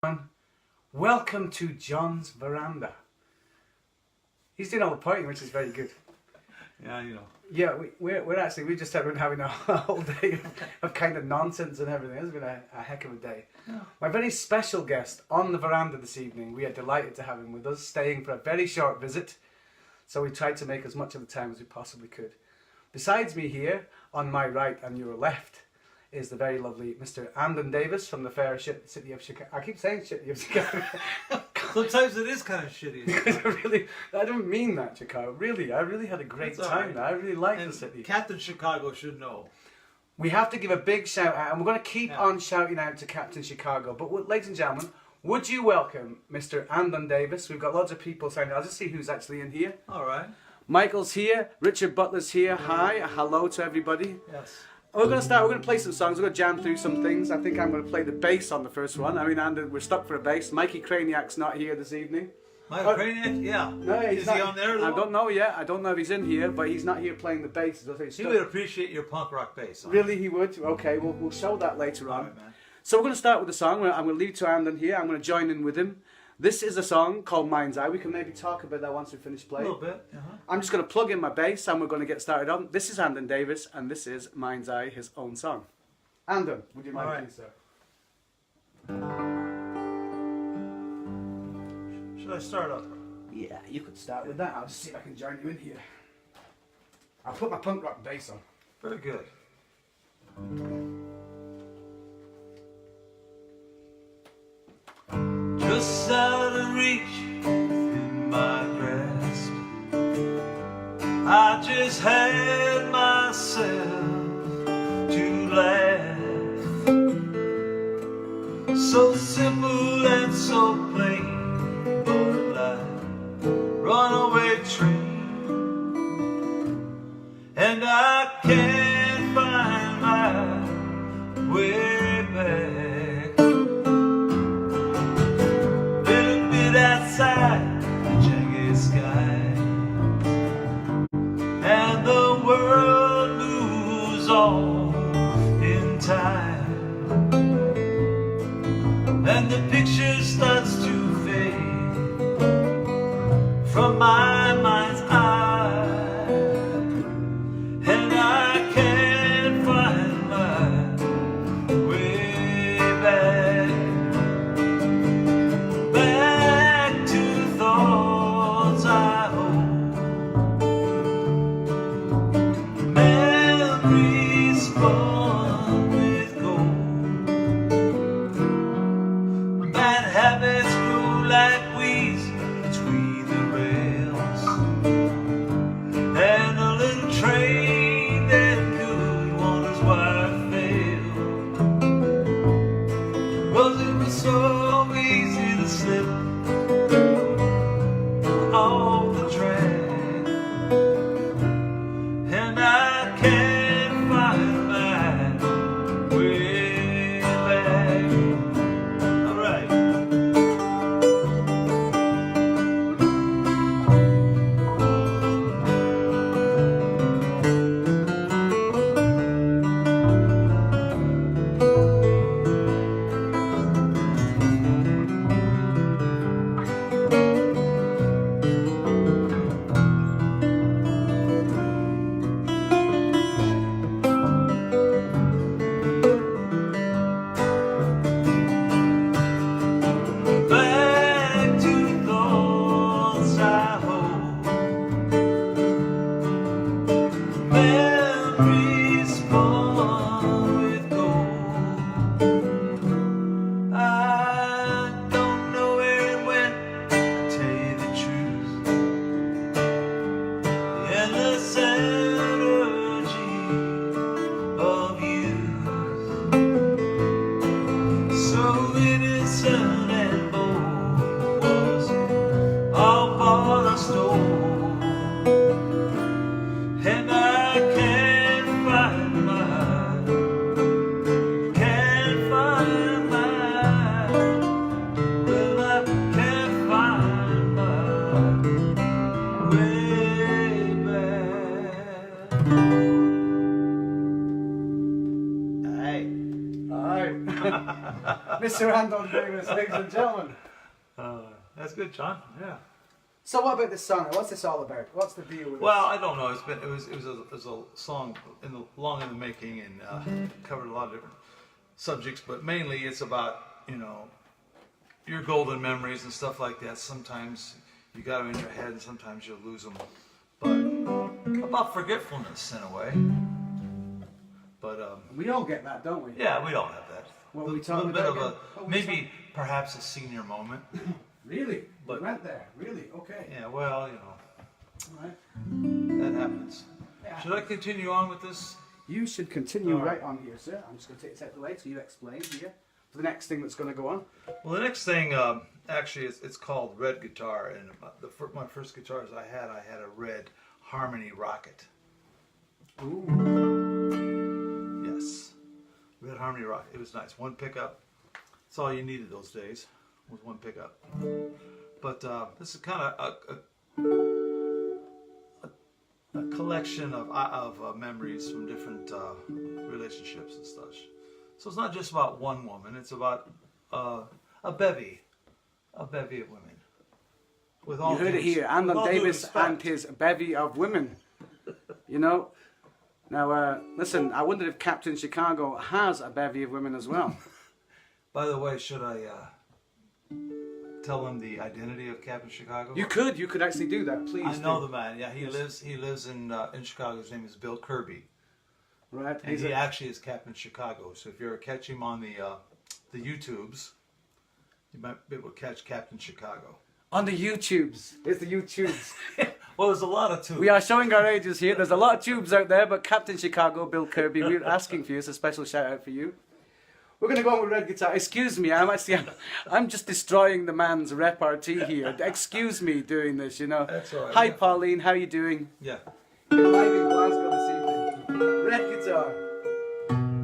everyone. Welcome to John's veranda. He's doing all the pointing, which is very good. Yeah, you know. Yeah, we just have been having a whole day of kind of nonsense and everything. It's been a heck of a day. Yeah. My very special guest on the veranda this evening, we are delighted to have him with us, staying for a very short visit. So we tried to make as much of the time as we possibly could. Besides me here, on my right and your left, is the very lovely Mr. Andon Davis from the fair city of Chicago. I keep saying city of Chicago. Sometimes it is kind of shitty. I don't mean that, Chicago. Really, I really had a great time there. I really like the city. Captain Chicago should know. We have to give a big shout out, and we're going to keep on shouting out to Captain Chicago. But ladies and gentlemen, would you welcome Mr. Andon Davis? We've got lots of people saying, I'll just see who's actually in here. All right. Michael's here. Richard Butler's here. Hi. Hello to everybody. Yes. We're going to play some songs. We're going to jam through some things. I think I'm going to play the bass on the first one. I mean, Andon, we're stuck for a bass. Mikey Craniac's not here this evening. Mikey Craniac? Yeah. No, is he on there? I don't know yet. I don't know if he's in here, but he's not here playing the bass. He would appreciate your punk rock bass. Really, he would? Okay, we'll show that later on. Right, man. So we're going to start with the song. I'm going to leave to Andon here. I'm going to join in with him. This is a song called Mind's Eye. We can maybe talk about that once we finish playing. A little bit. I'm just going to plug in my bass and we're going to get started on. This is Andon Davis and this is Mind's Eye, his own song. Andon, would you mind please, sir? Should I start up? Yeah, you could start with that. I'll just see if I can join you in here. I'll put my punk rock bass on. Very good. Just out of reach in my grasp, I just had myself to laugh. So simple and so plain, but like runaway train, and I can't find my way back. Outside the jagged sky, and the world moves on in time, and the picture starts to fade from my mind's eye, and I can't find my way back. Mr. Andon Davis, ladies and gentlemen. That's good, John. Yeah. So what about this song? What's this all about? What's the deal with Well, this? I don't know. It was a song long in the making, and covered a lot of different subjects, but mainly it's about, you know, your golden memories and stuff like that. Sometimes you got them in your head, and sometimes you'll lose them. But about forgetfulness in a way. But We all get that, don't we? yeah, we all have that. What A were we little talking bit about of again? What a were we maybe perhaps a senior moment. Really? But- We went there. Really? Okay. Yeah, well, you know, All right. that happens. Yeah. Should I continue on with this? You should continue All right. right on here, sir. I'm just going to take a step away so you explain here. The next thing that's going to go on. Well, the next thing, actually, it's called red guitar, and my first guitars I had a red Harmony Rocket. Ooh. Yes, red Harmony Rocket. It was nice. One pickup. That's all you needed those days, was one pickup. But this is kind of a collection of memories from different relationships and such. So it's not just about one woman. It's about a bevy of women. With all You heard due it here. with Andon all due Davis respect. and his bevy of women. You know? Now, listen, I wondered if Captain Chicago has a bevy of women as well. By the way, should I tell them the identity of Captain Chicago? You could actually do that, please. I know do. the man. Yeah, he Yes. lives in Chicago. His name is Bill Kirby, Right. and he actually is Captain Chicago. So if you ever catch him on the YouTubes, you might be able to catch Captain Chicago. On the YouTubes. It's the YouTubes. Well, there's a lot of tubes. We are showing our ages here. There's a lot of tubes out there, but Captain Chicago, Bill Kirby, we're asking for you. It's a special shout out for you. We're going to go on with red guitar. Excuse me, I'm just destroying the man's repartee here. Excuse me doing this, you know. That's all right. Hi, Yeah. Pauline. How you doing? Yeah. You're live in Glasgow this evening. Red guitar.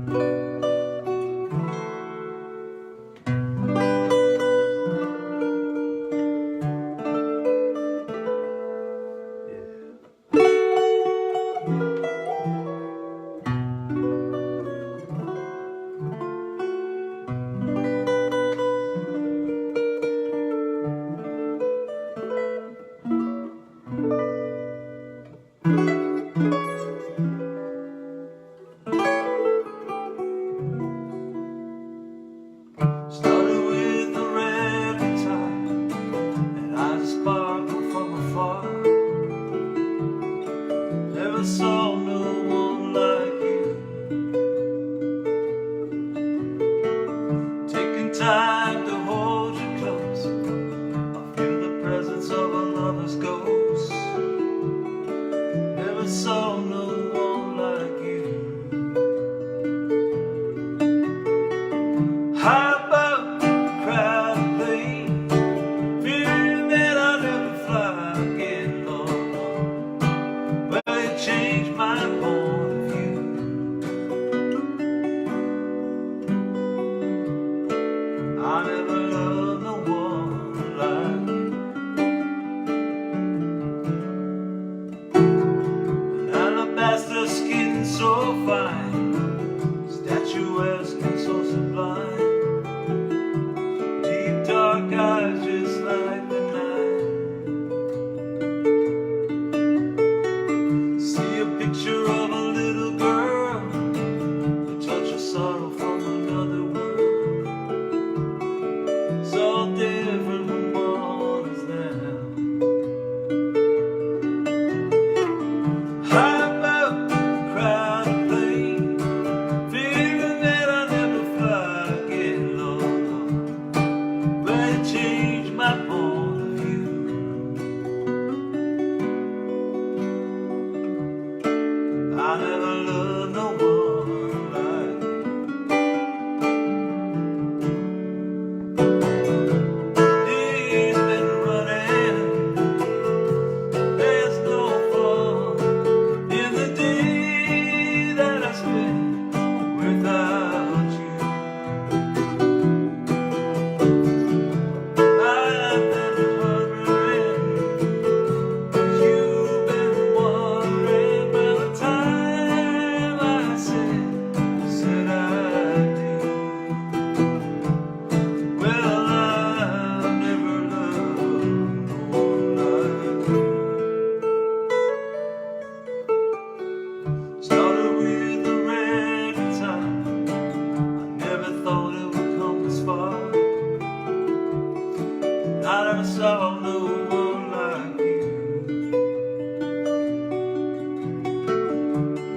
saw no one like you.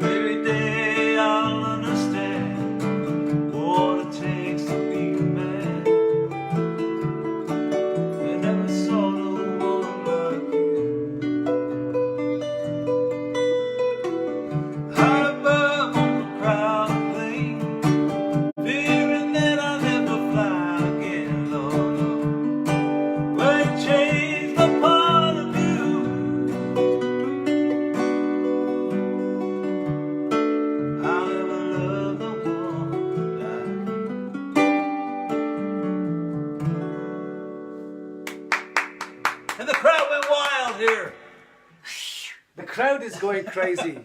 Maybe day I'll understand what it takes to be a man. I never saw no one like you. High above on the crowded plane, fearing that I'll never fly again, Lord. Well, you changed my point of view. I'll never love no one like you. And the crowd went wild here. The crowd is going crazy.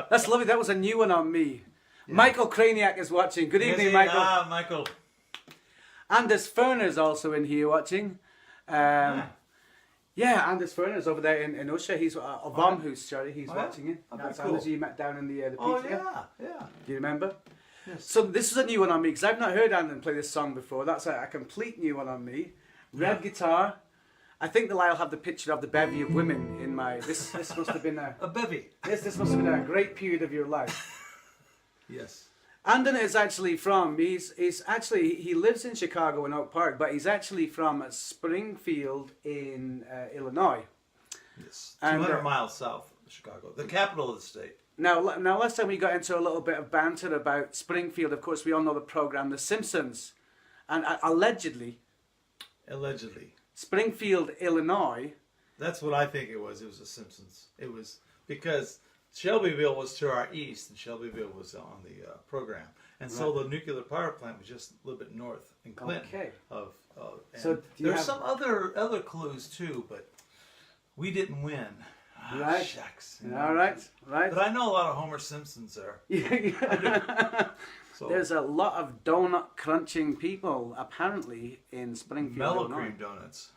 That's lovely. That was a new one on me. Michael Craniac is watching. Good evening, Michael. Ah, Michael. Anders Ferner's also in here watching. Yeah, Anders Ferner's over there in Usher. He's a Vomhus, sorry. He's watching it. Oh, That's cool. Anders you met down in the Oh, pizza. yeah. Do you remember? Yes. So this is a new one on me because I've not heard Andon play this song before. That's a complete new one on me. Red guitar. I think that I'll have the picture of the bevy of women in my. This must have been A bevy. this must have been a great period of your life. Yes. Andon is actually from. He lives in Chicago in Oak Park, but he's actually from Springfield in Illinois. Yes. And, 200 miles south of Chicago, the capital of the state. Now, last time we got into a little bit of banter about Springfield. Of course, we all know the program The Simpsons, and allegedly, Springfield, Illinois. That's what I think it was. It was The Simpsons. It was because Shelbyville was to our east, and Shelbyville was on the program, and so the nuclear power plant was just a little bit north in Clinton. Okay. So there's some other clues too, but we didn't win. Right. Shucks. All right. But I know a lot of Homer Simpsons there. So There's a lot of donut crunching people apparently in Springfield. mellow Illinois. cream donuts.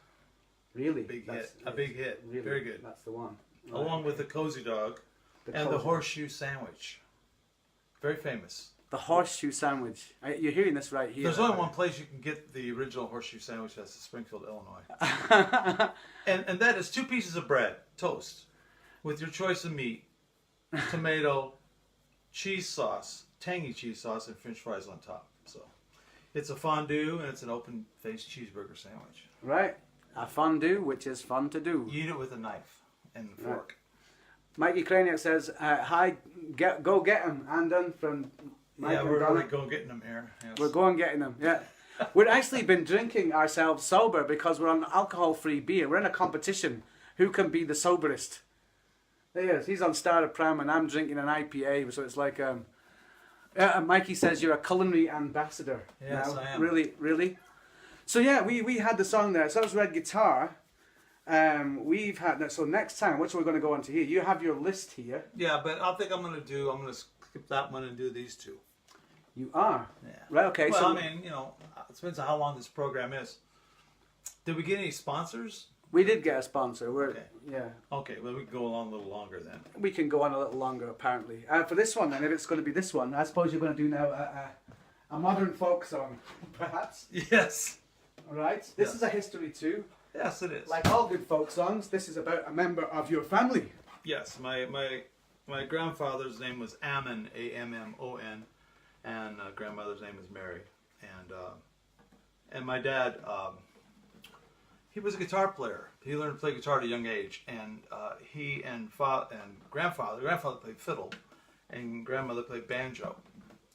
Really? Big hit. A big hit. Really, Very good. That's the one. Along with the cozy dog and the horseshoe sandwich. Very famous. The horseshoe sandwich. You're hearing this right here. There's only one place you can get the original horseshoe sandwich. That's Springfield, Illinois. and that is 2 pieces of bread, toast, with your choice of meat, tomato, cheese sauce, tangy cheese sauce, and French fries on top. So it's a fondue and it's an open-faced cheeseburger sandwich. Right. A fondue, which is fun to do. You eat it with a knife and a fork. Mikey Kraniak says, hi, go get him, Andon from Mike and we're Donna. really going getting them here. Yes. We're going getting them, yeah. We've actually been drinking ourselves sober because we're on alcohol-free beer. We're in a competition. Who can be the soberest? There he is. He's on Star of Prime and I'm drinking an IPA. So it's like, Mikey says you're a culinary ambassador. Yes, now. I am. Really, really? So yeah, we had the song there. So that was Red Guitar. We've had, so next time, which we're going to go on to here, you have your list here. Yeah, but I'm going to skip that one and do these 2. You are? Yeah. Right, okay. Well, so I mean, it depends on how long this program is. Did we get any sponsors? we did get a sponsor. Okay. Yeah. Okay, well, we can go along a little longer then. We can go on a little longer, apparently. For this one, then, if it's going to be this one, I suppose you're going to do now a modern folk song, perhaps. Yes. All right. This is a history too. Yes, it is. Like all good folk songs, this is about a member of your family. Yes, my grandfather's name was Ammon, Ammon, and grandmother's name is Mary, and my dad, he was a guitar player. He learned to play guitar at a young age, and he and grandfather played fiddle, and grandmother played banjo,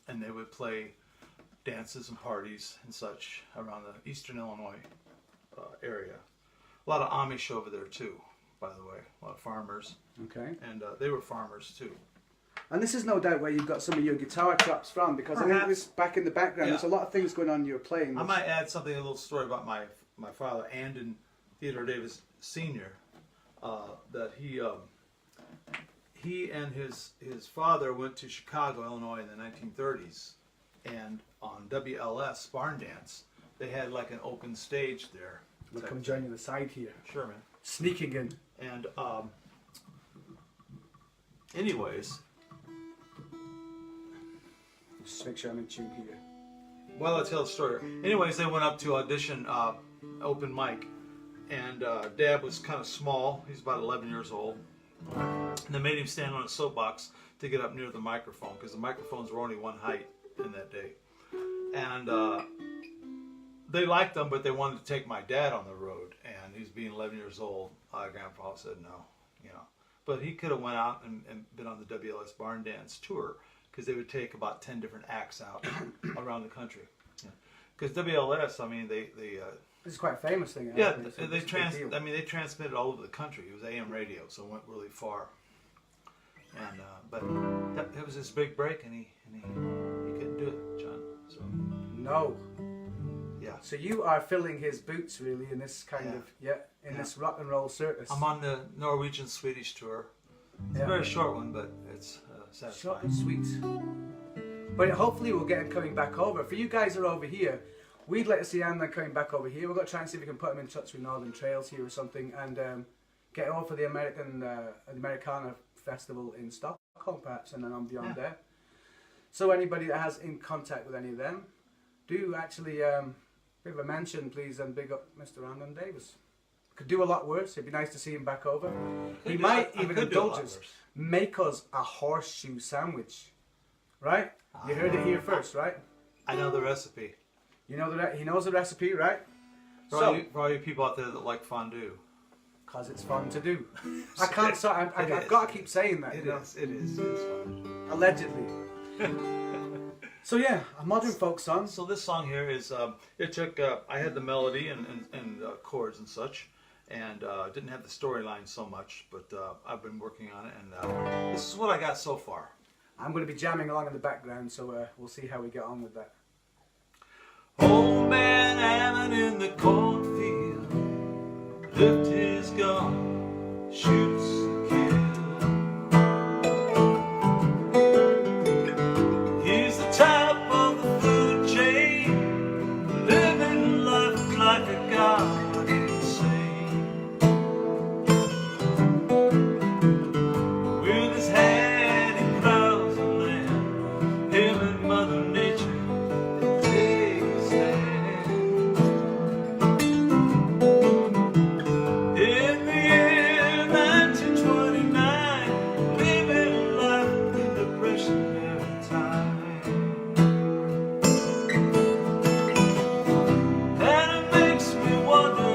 and they would play dances and parties and such around the eastern Illinois area. A lot of Amish over there too, by the way. A lot of farmers. Okay. And they were farmers too. And this is no doubt where you've got some of your guitar chops from, because I think this back in the background, there's a lot of things going on you're playing. I might add something, a little story about my father, Andon Davis Sr., that he and his father went to Chicago, Illinois in the 1930s, and on WLS Barn Dance, they had like an open stage there. We'll come join you on the side here. Sure, man. Sneaking in. And anyways, Just make sure I'm in tune here. well, I'll tell the story. Anyways, they went up to audition open mic, and Dad was kind of small. He's about 11 years old. And they made him stand on a soapbox to get up near the microphone, because the microphones were only one height in that day. And they liked them, but they wanted to take my dad on the road. And he's being 11 years old. Grandpa said no, you know. But he could have went out and been on the WLS Barn Dance tour, because they would take about 10 different acts out around the country. Because WLS, I mean, they This is quite a famous thing. yeah, It's they a big deal. they transmitted all over the country. It was AM radio, so it went really far. And but that was his big break, and he couldn't do it, John. So No. yeah, So you are filling his boots, really, in this kind of this rock and roll circus. I'm on the Norwegian Swedish tour. It's Yeah. a very short one, but it's satisfying. Short and sweet. But hopefully we'll get him coming back over. For you guys who are over here, we'd like to see Andon coming back over here. We're going to try and see if we can put him in touch with Northern Trails here or something, and get over for the Americana Festival in Stockholm, perhaps, and then on beyond there. So anybody that has in contact with any of them, do actually give a mention, please, and big up Mr. Andon Davis. Could do a lot worse. It'd be nice to see him back over. He might even indulge us, make us a horseshoe sandwich. Right? You heard it here first, right? I know the recipe. You know he knows the recipe, right? For all you people out there that like fondue. Because it's fun to do. I can't. So I've got to keep saying that. It is. It is. It's fun. Allegedly. So yeah, a modern folk song. So this song here is, it took, I had the melody and chords and such, and didn't have the storyline so much, but I've been working on it, and this is what I got so far. I'm going to be jamming along in the background, so we'll see how we get on with that. Old man Ammon in the cornfield, lift his gun, shoots a kill. He's the top of the food chain, living life like a god insane. With his hand in clouds of land, him and Mother Nature take a stand. In the year 1929, living life in depression time. And it makes me wonder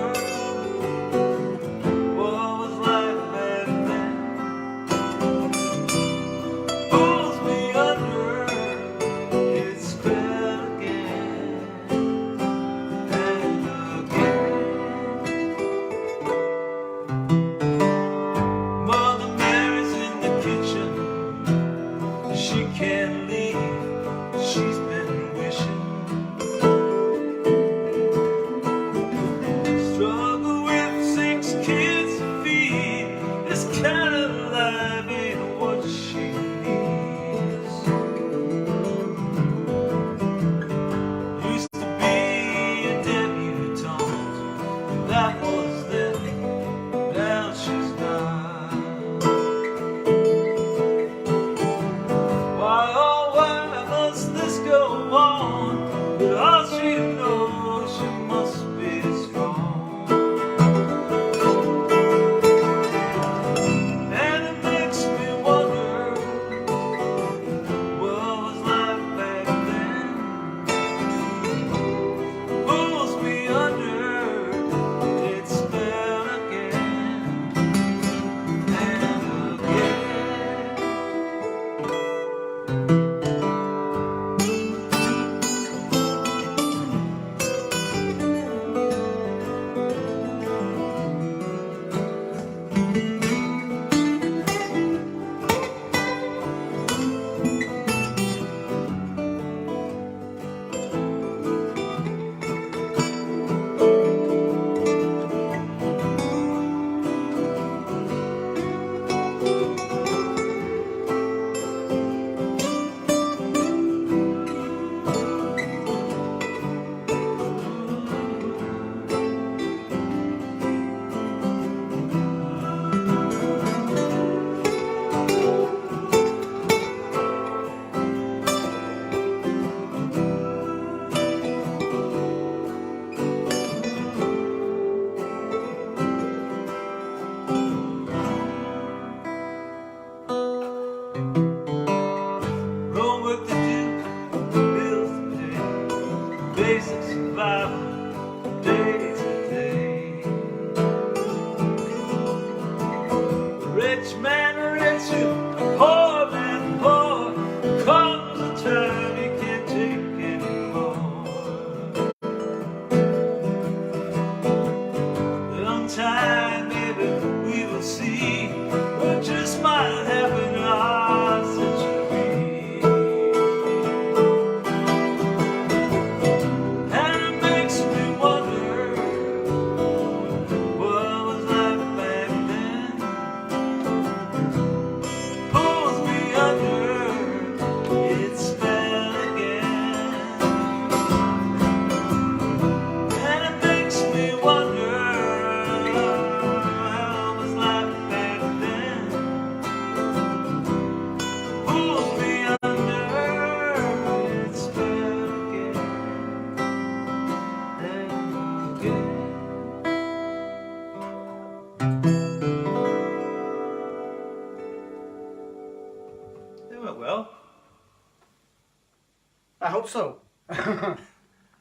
hope so.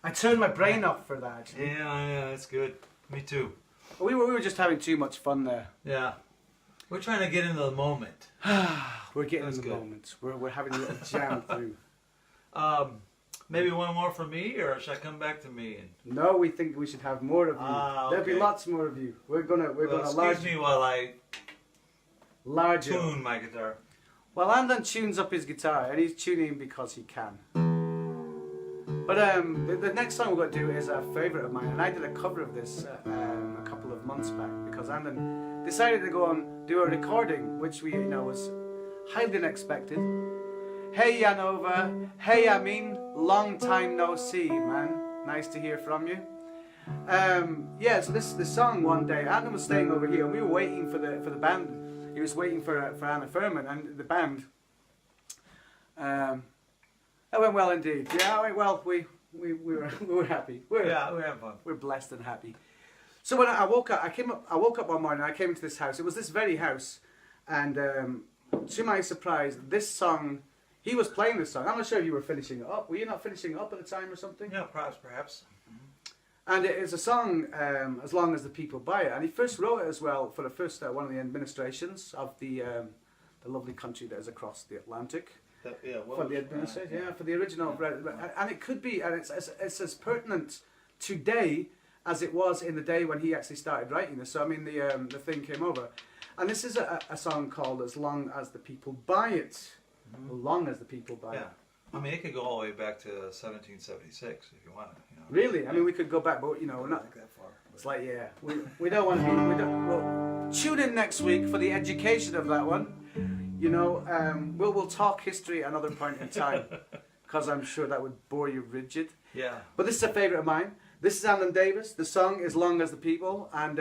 I turned my brain off for that. Actually. Yeah, that's good. Me too. We were just having too much fun there. Yeah. We're trying to get into the moment. We're getting That's in the good. moment. We're having a little jam through. Maybe one more from me, or should I come back to me? And... No, we think we should have more of you. There'll be Okay. lots more of you. We're gonna Excuse me while I larger. tune my guitar. Well, Andon tunes up his guitar, and he's tuning because he can. But the next song we're going to do is a favourite of mine, and I did a cover of this a couple of months back because Andon decided to go and do a recording, which we was highly unexpected. Hey Yanova, hey Amin, long time no see, man. Nice to hear from you. So this song one day, Andon was staying over here, and we were waiting for the band. He was waiting for Anna Furman and the band. That went well indeed. Yeah, it went well. We were happy. We had fun. We're blessed and happy. So when I woke up, I woke up one morning. I came into this house. It was this very house, and to my surprise, this song. He was playing this song. I'm not sure if you were finishing it up. Were you not finishing it up at the time or something? Yeah, perhaps. And it is a song, As Long As the People Buy It. And he first wrote it as well for the first one of the administrations of the lovely country that is across the Atlantic. For the administration, for the original. And it could be, and it's as pertinent today as it was in the day when he actually started writing this. So I mean, the thing came over. And this is a song called As Long As the People Buy It. As long as the people buy it. I mean, it could go all the way back to 1776 if you want. Really? I mean, we could go back, but we're not that far. It's like, we don't want to be. Well, tune in next week for the education of that one. We'll talk history at another point in time, because I'm sure that would bore you rigid. Yeah. But this is a favourite of mine. This is Andon Davis. The song is Long As the People, and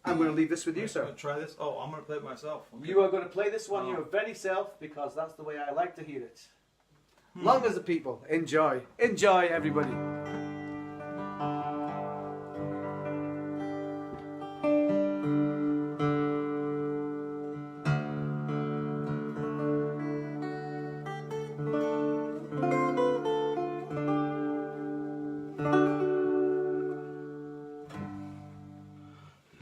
I'm going to leave this with you, sir. Try this. Oh, I'm going to play it myself. Okay. You are going to play this one your very self, because that's the way I like to hear it. Long as the people. Enjoy. Enjoy, everybody.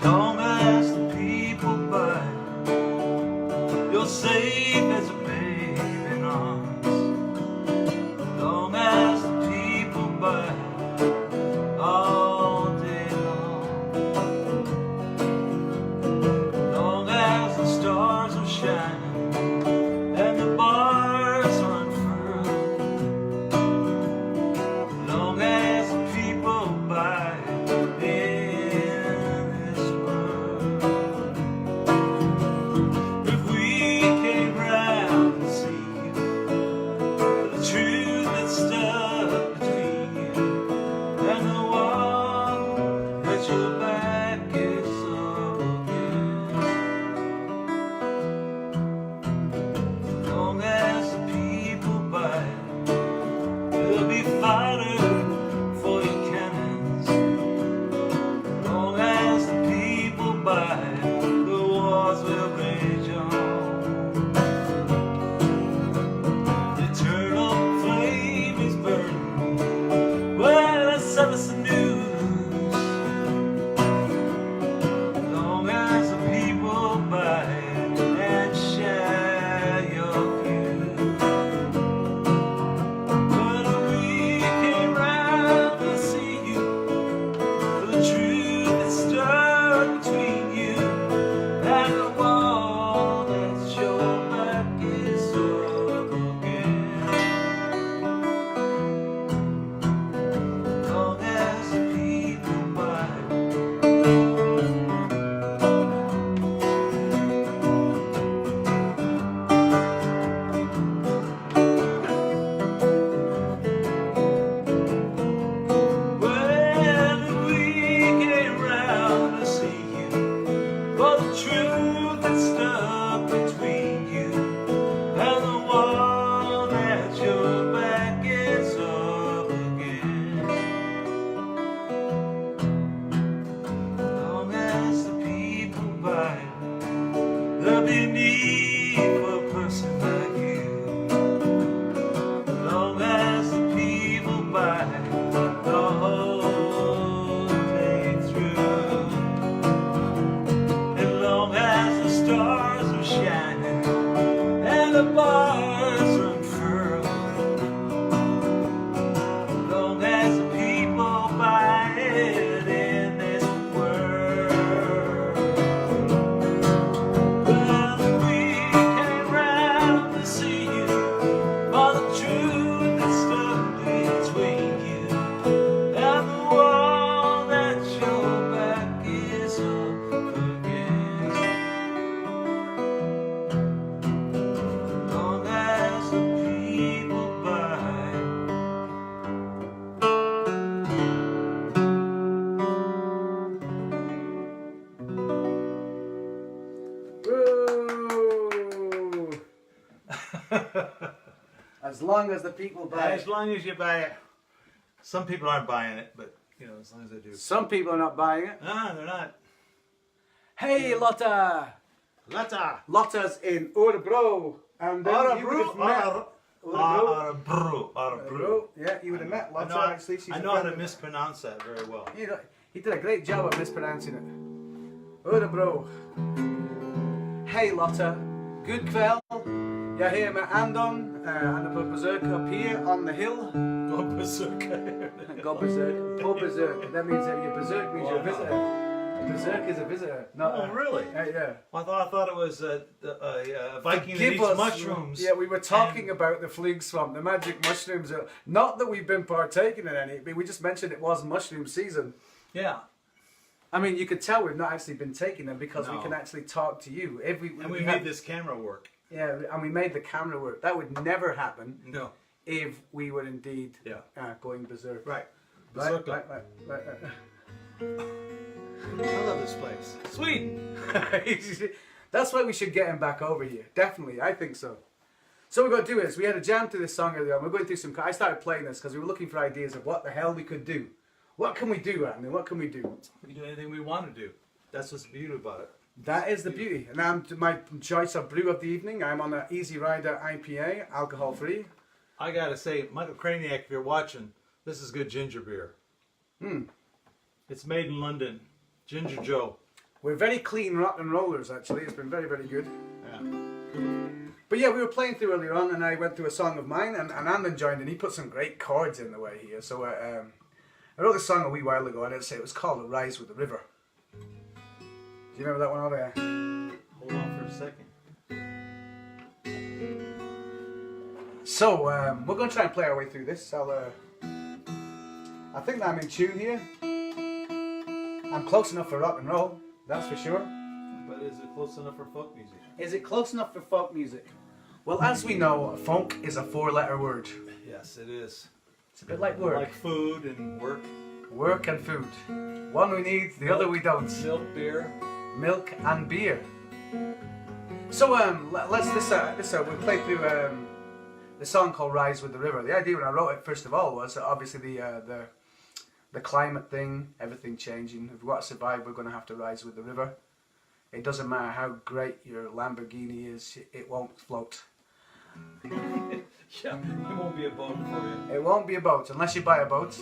Long as the people buy, you're safe as a babe in arms. Long as the people buy, all day long. Long as the stars are shining and the bars are unfurled. Long as the people buy. As long as the people buy As it. long as you buy it. Some people aren't buying it, but as long as they do. Some people are not buying it. Ah, they're not. Hey, Lotta! Lotta. Lotta's in Örebro. And then you would have met... Örebro. Yeah, you would have met Lotta, actually. She's I know how to mispronounce that very well. He did a great job of mispronouncing it. Örebro. Hey, Lotta. Good kväll. Jag är här med Andon. Han är på besök up here on the hill. Go berserk. Go berserk. På besök. That means that your berserk means you're a visitor. Berserk is a visitor. Oh, really? Yeah. I thought it was a Viking that eats mushrooms. Yeah, we were talking about the flygsvamp, the magic mushrooms. Not that we've been partaking in any, but we just mentioned it was mushroom season. Yeah. I mean, you could tell we've not actually been taking them because we No. can actually talk to you. And we made this camera work. Yeah, and we made the camera work. That would never happen No. if we were indeed Yeah. going berserk. Right. Right. I love this place. Sweden. That's why we should get him back over here. Definitely, I think so. So what we're going to do is, we had a jam to this song earlier on. We're going through some... I started playing this because we were looking for ideas of what the hell we could do. What can we do, Andy? What can we do? We can do anything we want to do. That's what's the beauty about it. That is the beauty. And I'm my choice of brew of the evening. I'm on an Easy Rider IPA, alcohol free. I gotta say, Michael Craniac, if you're watching, this is good ginger beer. It's made in London. Ginger Joe. We're very clean rock and rollers, actually. It's been very, very good. Yeah. But yeah, we were playing through earlier on, and I went through a song of mine, and Andon joined, and he put some great chords in the way here. So I wrote this song a wee while ago, and it was called "Rise with the River." Do you remember that one over there? Hold on for a second. So we're going to try and play our way through this. I think that I'm in tune here. I'm close enough for rock and roll, that's for sure. But is it close enough for folk music? Is it close enough for folk music? Well, as we know, folk is a 4-letter word. Yes, it is. It's a bit like work. Like food and work. Work and food. One we need, the other we don't. Milk, beer. Milk and beer. So we'll play through the song called "Rise with the River." The idea when I wrote it, first of all, was obviously the climate thing, everything changing. If we want to survive, we're going to have to rise with the river. It doesn't matter how great your Lamborghini is, it won't float. Yeah, it won't be a boat for you. It won't be a boat unless you buy a boat.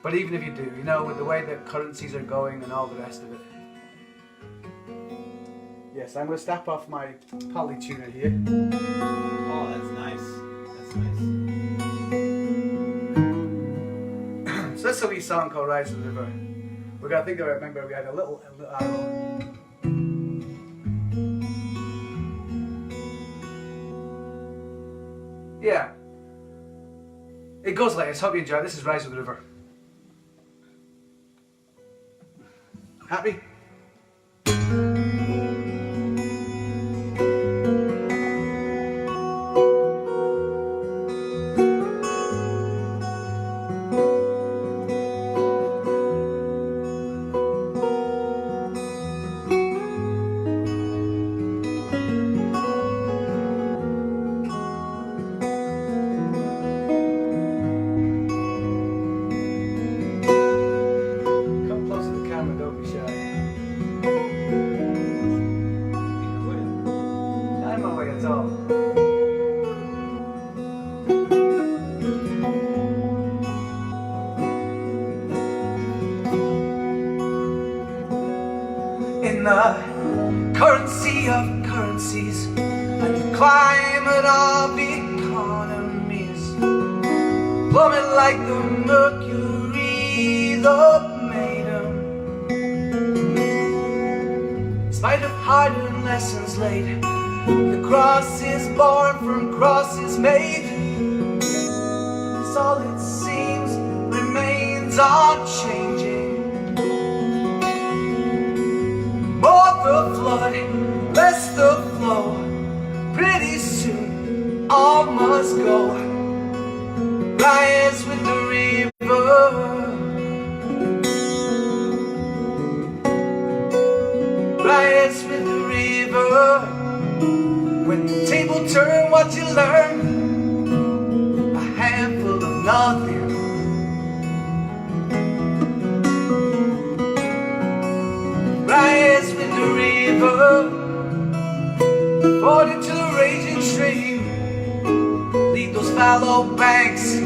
But even if you do, with the way that currencies are going and all the rest of it. Yes, I'm going to snap off my polytuner here. Oh, that's nice. That's nice. So that's a wee song called "Rise with the River." We're going to think of it. Remember, we had a little arrow. Yeah. It goes like this. Hope you enjoy. This is "Rise with the River." Happy? In the currency of currencies and the climate of economies, plummet like the mercury that made 'em. In spite of hard-earned lessons laid, the cross is born from crosses made. It's all it seems remains unchanging. More the flood, less the flow. Pretty soon all must go. Rise with the river. Rise with the river. When the table table turn, what you learn? A handful of nothing. Rise with the river, fall into the raging stream, lead those fallow banks.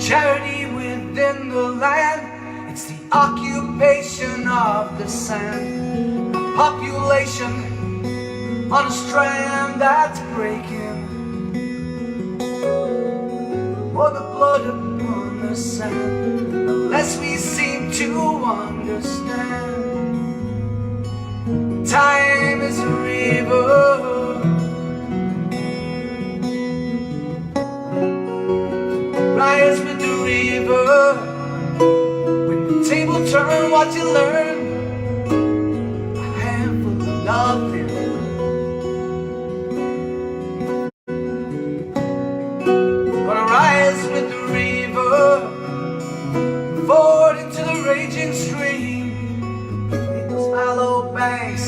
Charity within the land, it's the occupation of the sand. A population on a strand that's breaking, or the blood upon the sand, unless we seem to understand. Time is a river, rise with the river. When the table turn, what you learn? A handful of nothing. Gonna rise with the river, forward into the raging stream, in those fallow banks.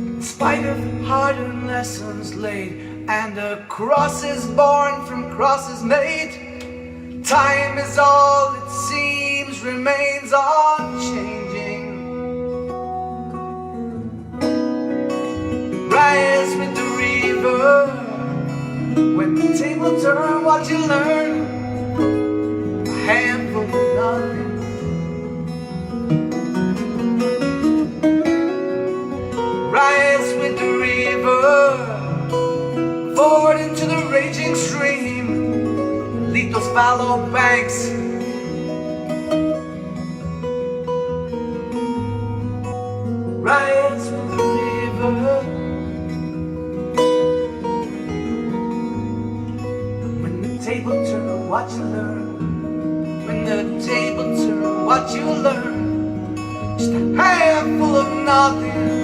In spite of hard-earned lessons laid, and a cross is born from crosses made, time is all it seems, remains unchanging. Rise with the river, when the table turn, what you learn? A handful of nothing. Rise with the river, forward into the raging stream, lead those fallow banks. Rise with the river, when the table turn, what you learn? When the table turn, what you learn? Just a handful of nothing.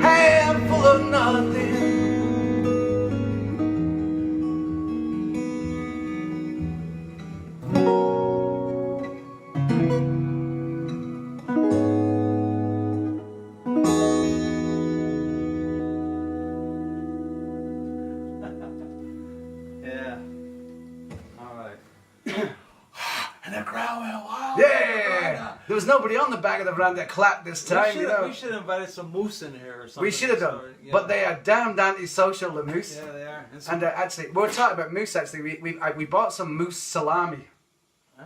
Handful of nothing. Yeah. All right. There was nobody on the back of the veranda that clapped this time, you know. We should have invited some moose in here or something. We should have done. Yeah. But they are damned anti-social, the moose. Yeah, they are. And actually, we're talking about moose, actually. We bought some moose salami. Ah,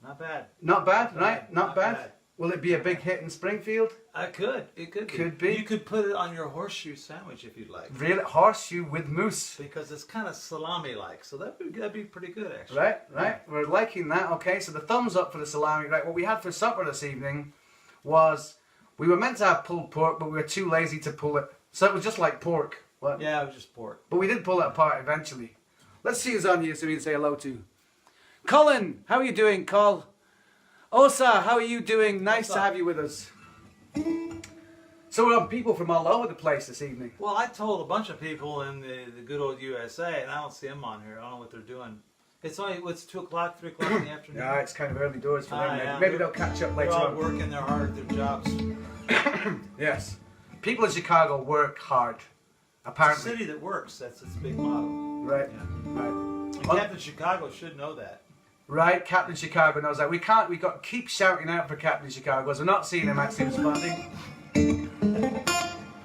not bad. Not bad, right? Not Not bad. bad. Will it be a big hit in Springfield? It could be. Could be. You could put it on your horseshoe sandwich if you'd like. Really? Horseshoe with moose. Because it's kind of salami-like, so that'd be pretty good, actually. Right. We're liking that. Okay, so the thumbs up for the salami. Right, what we had for supper this evening was, we were meant to have pulled pork, but we were too lazy to pull it. So it was just like pork. What? Yeah, it was just pork. But we did pull it apart eventually. Let's see who's on here so we can say hello to. Colin, how are you doing, Col? Osa, how are you doing? Nice to have you with us. So we're on people from all over the place this evening. Well, I told a bunch of people in the good old USA, and I don't see them on here. I don't know what they're doing. It's 2 o'clock, 3 o'clock in the afternoon. Yeah, it's kind of early doors for them. Yeah. Maybe they'll catch up later They're all on. working their hard at their jobs. Yes. People in Chicago work hard, It's a apparently. city that works. That's its big motto. Right, Yeah. right. And Well- Captain Chicago should know that. Right, Captain Chicago knows that. We got to keep shouting out for Captain Chicago, because we're not seeing him actually responding.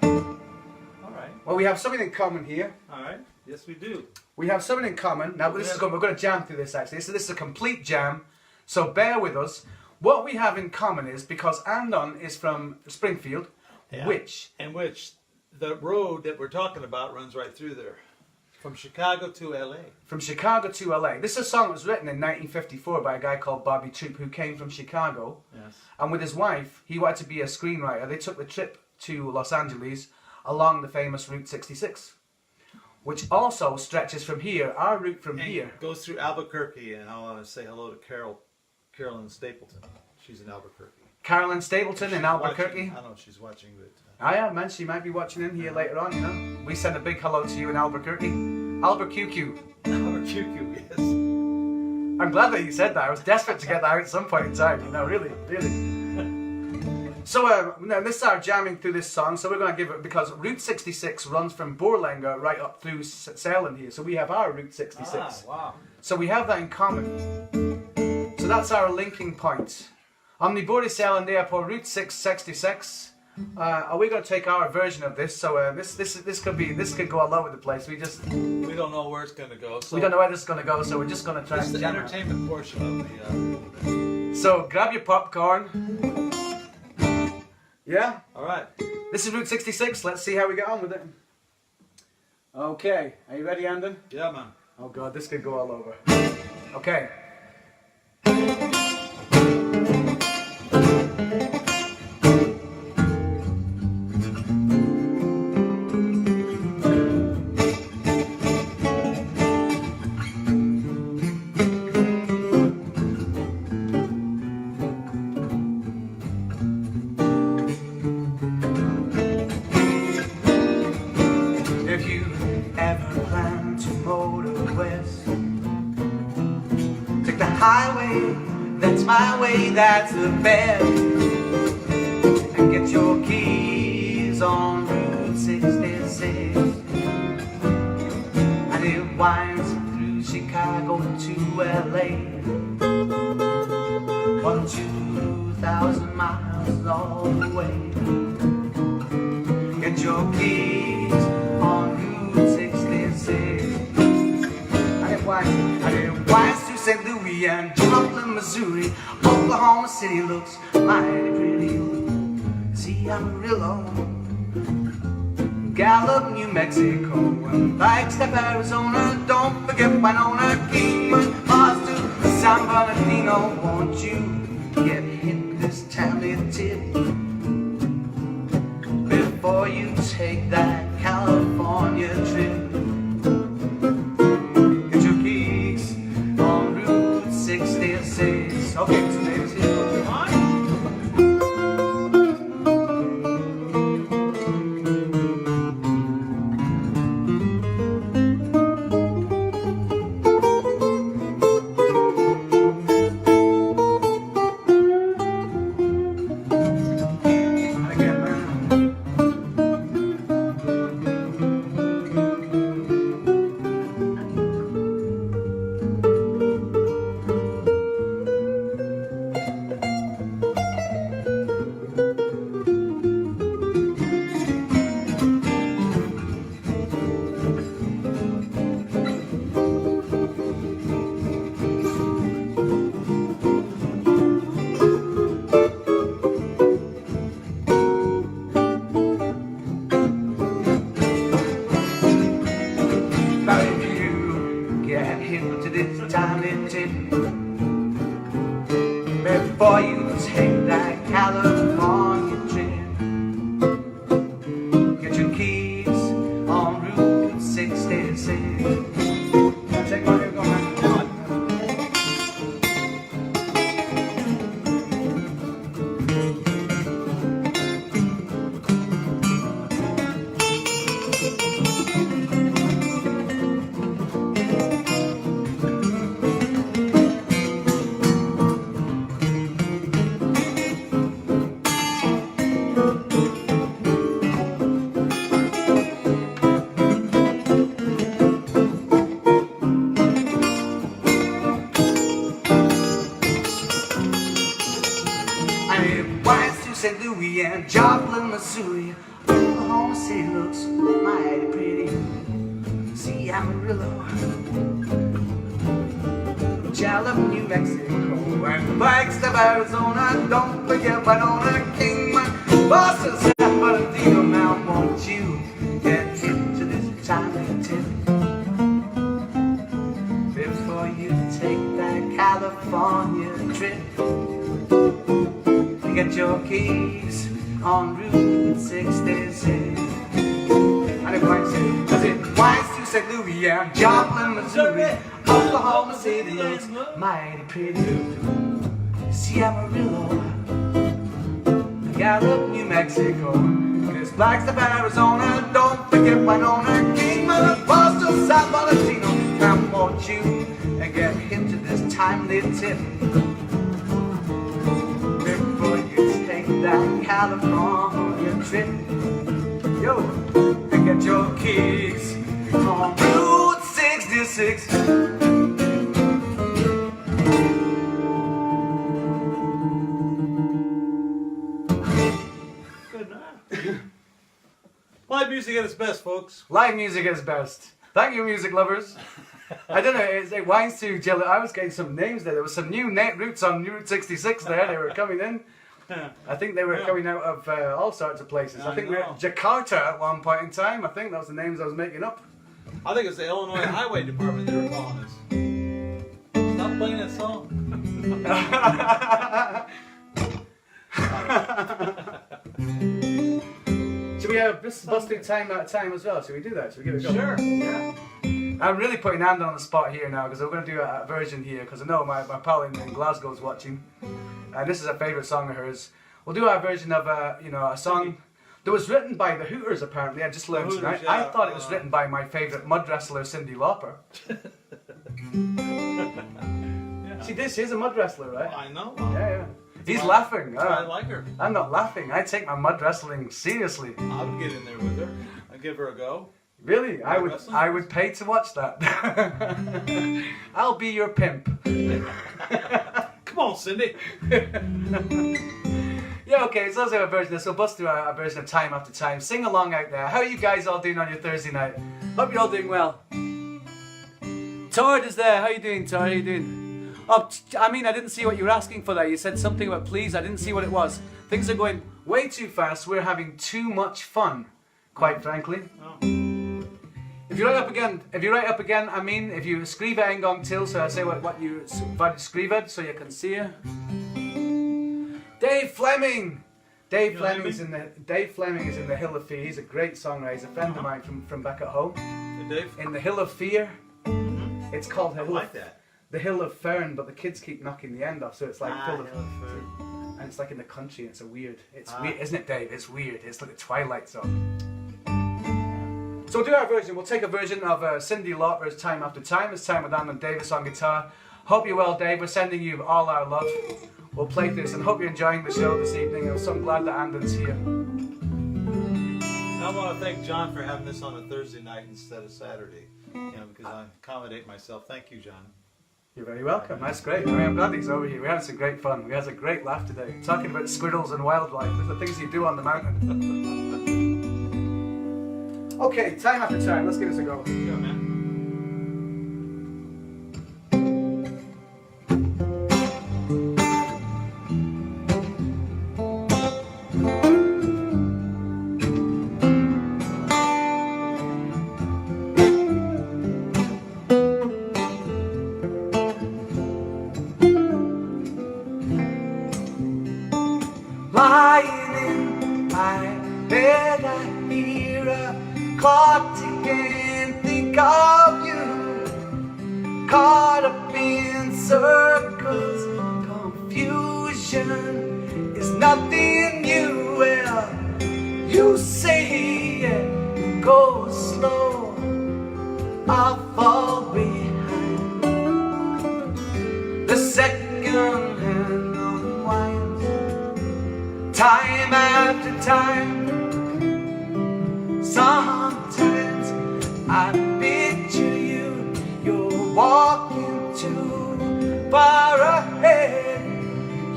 All right. Well, we have something in common here. All right. Yes, we do. We have something in common. Now, we're going to jam through this, actually. This is a complete jam, so bear with us. What we have in common is, because Andon is from Springfield, Yeah. which... In which the road that we're talking about runs right through there. From Chicago to LA. From Chicago to LA. This is a song that was written in 1954 by a guy called Bobby Troop, who came from Chicago. Yes. And with his wife, he wanted to be a screenwriter. They took the trip to Los Angeles along the famous Route 66, which also stretches from here, our route from here. And goes through Albuquerque, and I want to say hello to Carolyn Stapleton. She's in Albuquerque. Carolyn Stapleton in Albuquerque. I don't know if she's watching, but... I am, man. She might be watching in here later on, you know. We send a big hello to you in Albuquerque. Albuquerque. Albuquerque, yes. I'm glad that you said that. I was desperate to get that out at some point in time, you know, really, really. So, now this is our jamming through this song, so we're going to give it, because Route 66 runs from Borlänge right up through Sälen here, so we have our Route 66. Ah, wow. So we have that in common. So that's our linking point. On the borde Sälen there på Route 666. Are we going to take our version of this? So this could go all over the place. We don't know where it's going to go. So we don't know where this is going to go. So we're just going to try It's and the jam it. entertainment portion of the... So grab your popcorn. Yeah. All right. This is Route 66. Let's see how we get on with it. Okay. Are you ready, Andon? Yeah, man. Oh God, this could go all over. Okay. If you ever plan to motor west, take the highway, that's my way, that's the best. And get your keys on Route 66. And it winds through Chicago to LA. 2,000 miles all the way. Get your keys on Route 66. And it winds through St. Louis and Joplin, Missouri. Oklahoma City looks mighty pretty. See Amarillo, Gallup, New Mexico, and Flagstaff, Arizona. Don't forget Winona, Kingman, Boston, San Bernardino. Won't you get hit this tally tip before you take that California trip? Get your keys on Route 66. Okay, Mr. Davis, here goes. Come on. And again, man. California trip. Get your keys on Route 66. Take my go, man. St. Louis and Joplin, Missouri. Oklahoma City looks mighty pretty. See Amarillo, Jalap, New Mexico, and Flagstaff, Arizona. Don't forget Winona, Kingman, Boston, San Bernardino. Now won't you get into this time tip before you take that California trip? Get your keys on Route 66. And it winds to St. Louis and Joplin, Missouri. Oklahoma City looks mighty pretty. See Amarillo, Gallup, New Mexico. There's Flagstaff, Arizona. Don't forget Winona, Kingman, Boston, San Bernardino. Now won't you and get into this timely tip before you take that California trip? Yo, and get your keys on Route 66. Good night. Live music at its best, folks. Live music is best. Thank you, music lovers. I don't know, it winds to Jelly. I was getting some names there. There was some new routes on Route 66 there. They were coming in. I think they were coming out of all sorts of places. I think we were at Jakarta at one point in time. I think that was the names I was making up. I think it's the Illinois Highway Department they were calling us. Stop playing that song. Should we bust through time out of time as well? Should we do that? Should we give it a go? Sure. Yeah. I'm really putting Andon on the spot here now because we're going to do a version here because I know my pal in Glasgow's watching. And this is a favourite song of hers. We'll do our version of a song that was written by the Hooters. Apparently, I just learned tonight. Yeah, I thought it was written by my favourite mud wrestler, Cyndi Lauper. Yeah. See, this is a mud wrestler, right? I know. Yeah. He's laughing. I like her. I'm not laughing. I take my mud wrestling seriously. I would get in there with her. I'd give her a go. Really? I would pay to watch that. I'll be your pimp. Come on, Cindy. Yeah, okay, so let's have a version of this. We'll bust through a version of Time After Time. Sing along out there. How are you guys all doing on your Thursday night? Hope you're all doing well. Tord is there. How are you doing, Tord? How are you doing? Oh, I mean, I didn't see what you were asking for there. You said something about please. I didn't see what it was. Things are going way too fast. We're having too much fun, quite frankly. Oh. If you write up again, I mean, if you skriva en gång till, so I say what you skrived, so you can see it. Dave Fleming! Dave Fleming is in the Hill of Fear. He's a great songwriter. He's a friend of mine from back at home. Hey, Dave. In the Hill of Fear. Mm-hmm. It's called I like that. the Hill of Fern, but the kids keep knocking the end off, so it's like Hill of Fern. and it's like in the country. It's weird, isn't it, Dave? It's weird. It's like the Twilight Zone. So we'll do our version. We'll take a version of Cyndi Lauper's Time After Time. It's time with Andon Davis on guitar. Hope you're well, Dave. We're sending you all our love. We'll play this and hope you're enjoying the show this evening. I'm so glad that Andon's here. I want to thank John for having this on a Thursday night instead of Saturday. Because I accommodate myself. Thank you, John. You're very welcome. That's great. I mean, I'm glad he's over here. We had some great fun. We had a great laugh today. Talking about squirrels and wildlife. The things you do on the mountain. Okay, Time After Time. Let's give this a go. Yeah, man. party can't think of you. Caught up in circles, confusion is nothing new. Well, you say go slow, I'll fall behind. The second hand unwinds, time after time. Sometimes I picture you, you're walking too far ahead.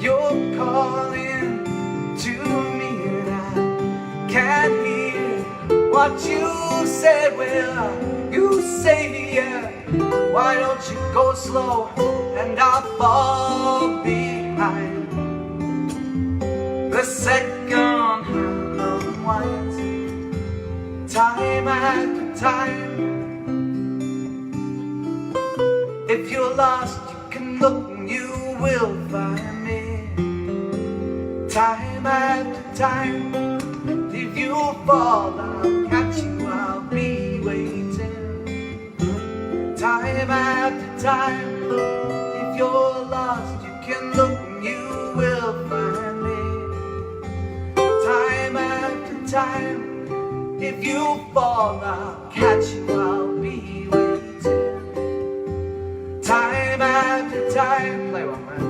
You're calling to me and I can't hear what you said. Well, you say yeah, why don't you go slow and I'll fall behind. The second hand unwinds, time after time. If you're lost, you can look and you will find me. Time after time. If you fall, I'll catch you, I'll be waiting. Time after time. If you're lost, you can look and you will find me. Time after time. If you fall, I'll catch you, I'll be waiting. Time after time. Play one, man.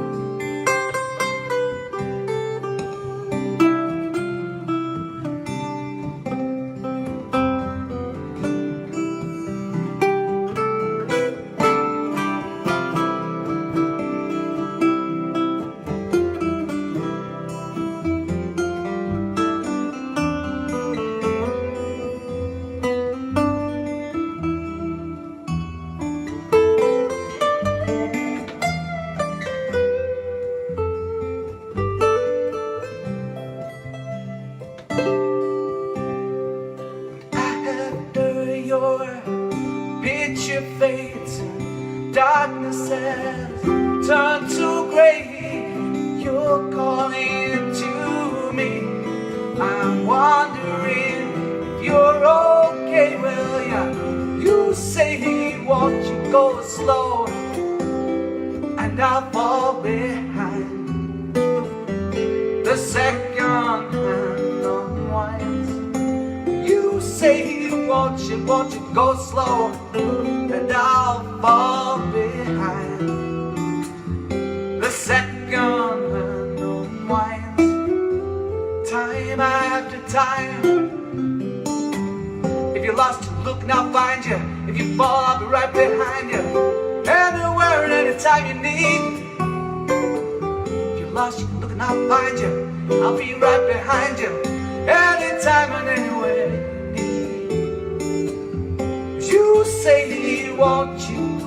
Picture fades, darkness has turned to gray. You're calling to me, I'm wondering if you're okay. Well, yeah, you say won't you go slow and I'll fall behind. The second hand unwinds. You say won't you go slow and I'll fall behind. The second hand unwinds, time after time. If you're lost, look and I'll find you. If you fall, I'll be right behind you. Anywhere and anytime you need. If you're lost, you can look and I'll find you. I'll be right behind you. Anytime and anywhere. You say won't you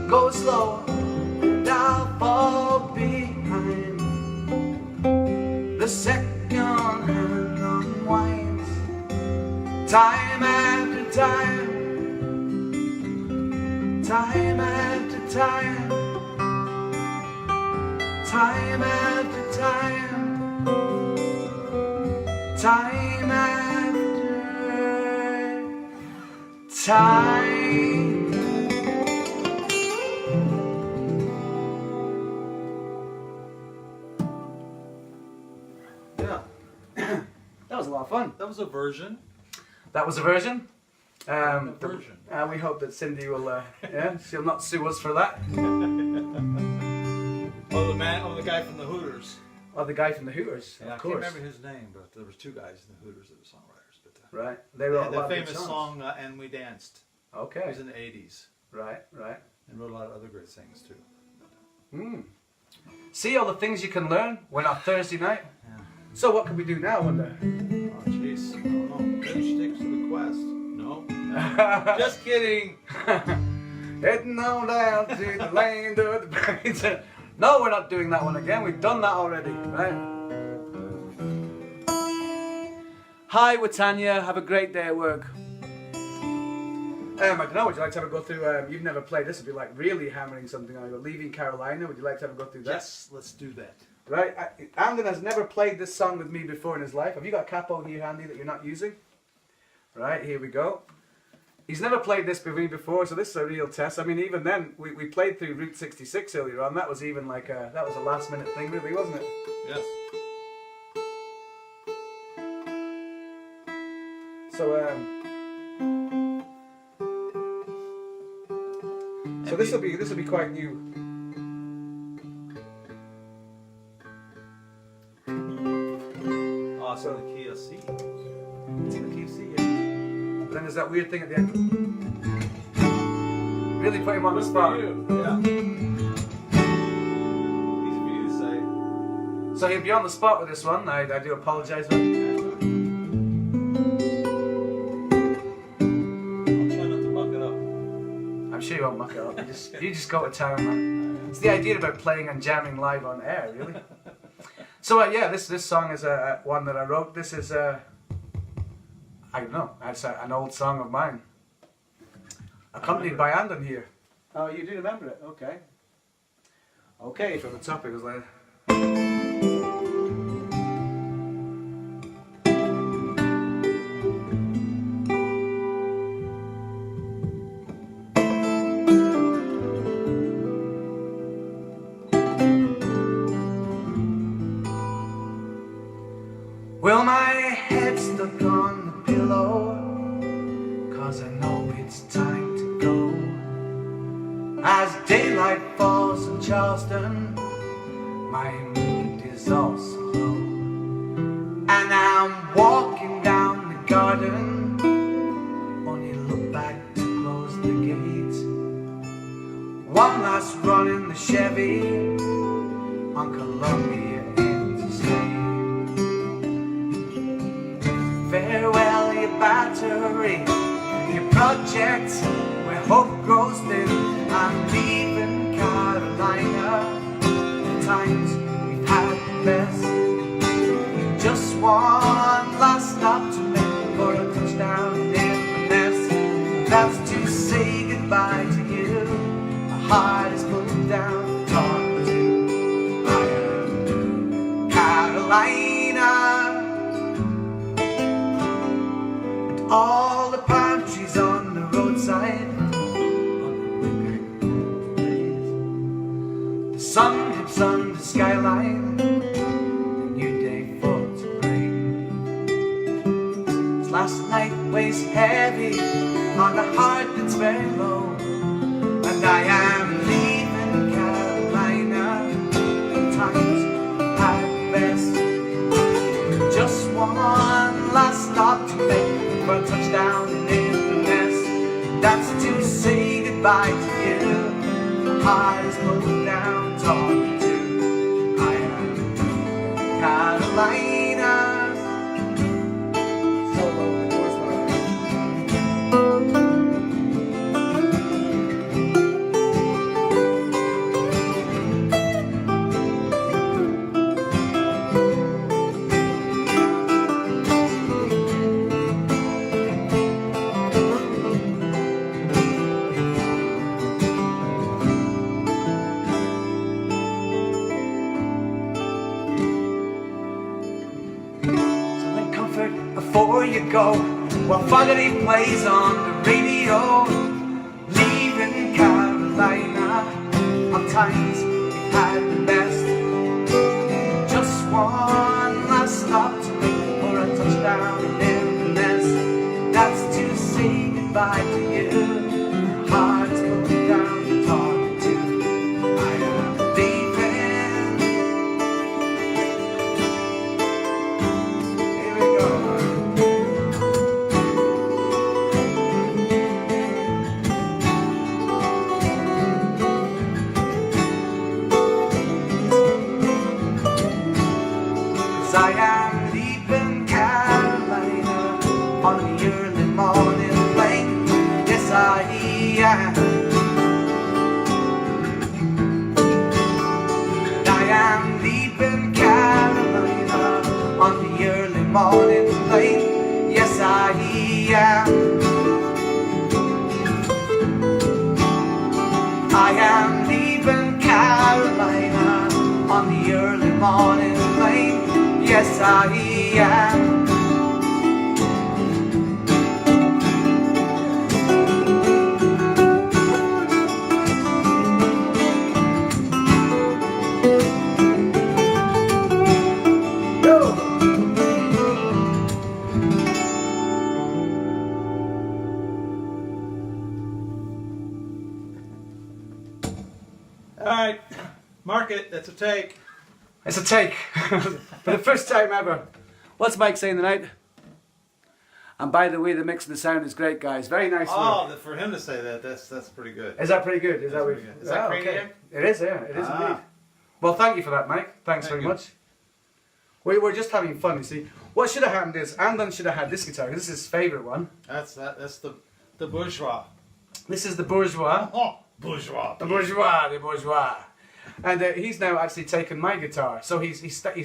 go slow and I'll fall behind. The second hand unwinds, time after time. Time after time. Time after time. Time after time. Yeah, That was a lot of fun. that was a version. That was a version. Version. We hope that Cindy will, yeah, she'll not sue us for that. Oh, the guy from the Hooters. Oh, the guy from the Hooters, Yeah, I of can't course. remember his name, but there was two guys in the Hooters that were songwriters. But Right, they they wrote had a lot that of good famous songs. song, "And We Danced." It Okay, was in the '80s, right. and wrote a lot of other great things too. See all the things you can learn when our Thursday night. Yeah. So what can we do now, Wonder? Oh, jeez, I don't know. Fish sticks to the quest. No, just kidding. Heading on down to the land of the brains. No, we're not doing that one again. We've done that already, right? Hi, we're Tanya. Have a great day at work. I don't know, would you like to have a go through, you've never played this, would be like really hammering something on you. Leaving Carolina, would you like to have a go through that? Yes, let's do that. Right, Andon has never played this song with me before in his life. Have you got a capo here handy that you're not using? Right, here we go. He's never played this with me before, so this is a real test. I mean, even then, we played through Route 66 earlier on. That was even like that was a last minute thing, really, wasn't it? Yes. So this will be quite new. Also the key of C. It's in the key of C, yeah. But then there's that weird thing at the end. Really put him on the spot. Yeah. Easy for you to say. So he'll be on the spot with this one. I do apologise. I'll try not to muck it up. I'm sure you won't muck it up. You just go to town, man. It's the idea about playing and jamming live on air, really. So yeah, this song is one that I wrote. This is I don't know. It's an old song of mine, accompanied by Andon here. Oh, you do remember it? Okay. Okay, from the top it was like. Well, my head's stuck on the pillow, 'cause I know it's time to go. As daylight falls in Charleston, my mood is also low. And I'm walking down the garden, only look back to close the gate. One last run in the Chevy on Columbia Interstate. Farewell your battery, your project where hope grows thin. I'm leaving Carolina, the times we've had the best. Just one last stop to make for a touchdown in Inverness. That's to say goodbye to you. My heart is pulled down, talking to Carolina. All the palm trees on the roadside, the sun dips on the skyline, the new day for to break. This last night weighs heavy on a heart that's very low, and I am leaving Carolina, the times had the best. Just one last stop to make for a touchdown in Inverness. That's to say goodbye to you. My heart is pulled down, talking to Carolina. So low, the door's locked. Before you go, while Fogarty plays on the radio, leaving Carolina, on times we've had the best. Just one last stop to make for a touchdown in Inverness. That's to say goodbye to you. Hearts pulled down, talking to I am leaving. Here we go. I am leaving Carolina on the early morning plane. Yes, I am. And I am leaving Carolina on the early morning plane. Yes, I am. I am leaving Carolina on the early morning plane. Yes, I am. right, mark it. That's a take. It's a take. For the first time ever. What's Mike saying tonight? And by the way, the mix and the sound is great, guys. Very nice work. For him to say that, that's pretty good. Is that pretty good? Is That's pretty good. Is that cranium? It is, yeah. It is indeed. Well, thank you for that, Mike. Thanks very much. We're just having fun, you see. What should have happened is, Andon should have had this guitar. This is his favourite one. That's the bourgeois. This is the bourgeois. Oh, bourgeois. The bourgeois. And he's now actually taken my guitar. So he's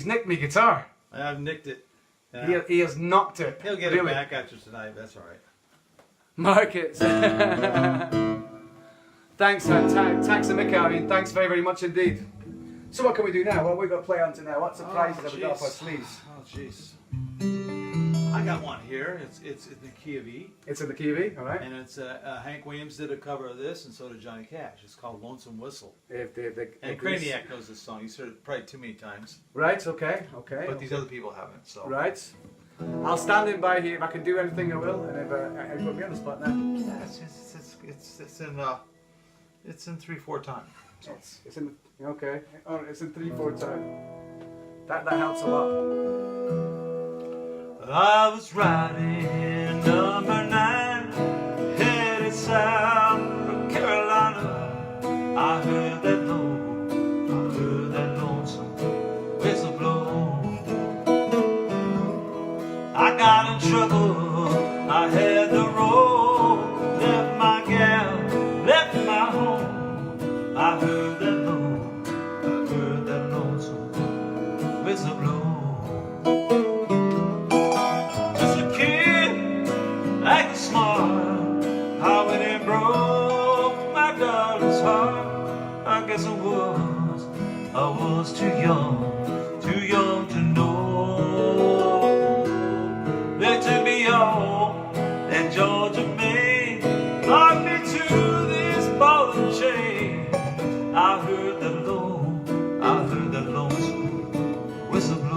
nicked me guitar. I've nicked it. Yeah. He has knocked it. He'll get it back after tonight. That's all right. Mark it. Thanks, Tack and Mick. I mean, thanks very, very much indeed. So what can we do now? What have we got to play on to now? What surprises have we got up our sleeves? Oh, jeez. I got one here. It's in the key of E. It's in the key of E, all right. And it's Hank Williams did a cover of this, and so did Johnny Cash. It's called Lonesome Whistle. And Craniac knows this song. He's heard it probably too many times. Right, okay. But these other people haven't, so. Right. I'll stand in by here. If I can do anything, I will. And if I put me on the spot now. Yeah, it's in 3/4 time. So. It's in, okay. Oh, it's in 3/4 time. That helps a lot. I was riding number 9, headed south from Carolina. I heard that lonesome whistle blow. I got in trouble, I had the road, left my gal, left my home. I heard that lonesome whistle blow. Smart, how it broke my darling's heart. I guess I was too young to know. They took me home in Georgia, Maine, locked me to this ball and chain. I heard that lonesome whistle blow.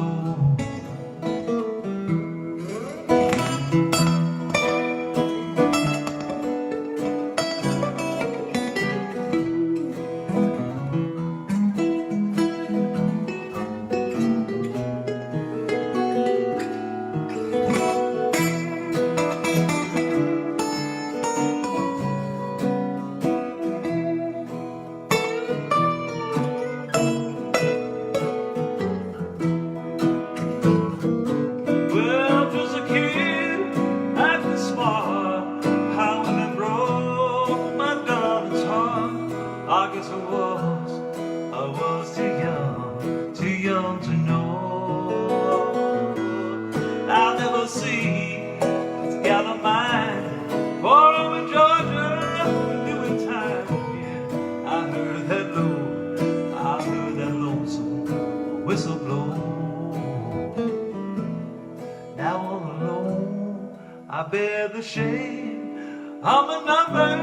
I bear the shame. I'm a number,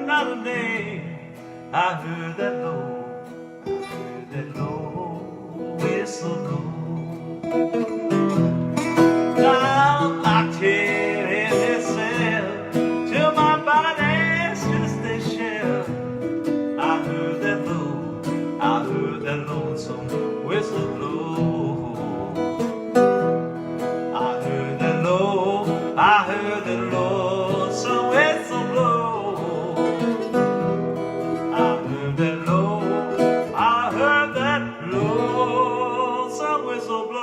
not a name. I heard that low whistle blow. Now I'm locked here in this cell till my body's just a shell. I heard that lonesome whistle blow. I heard the lonesome whistle blow. I heard that lonesome whistle blow.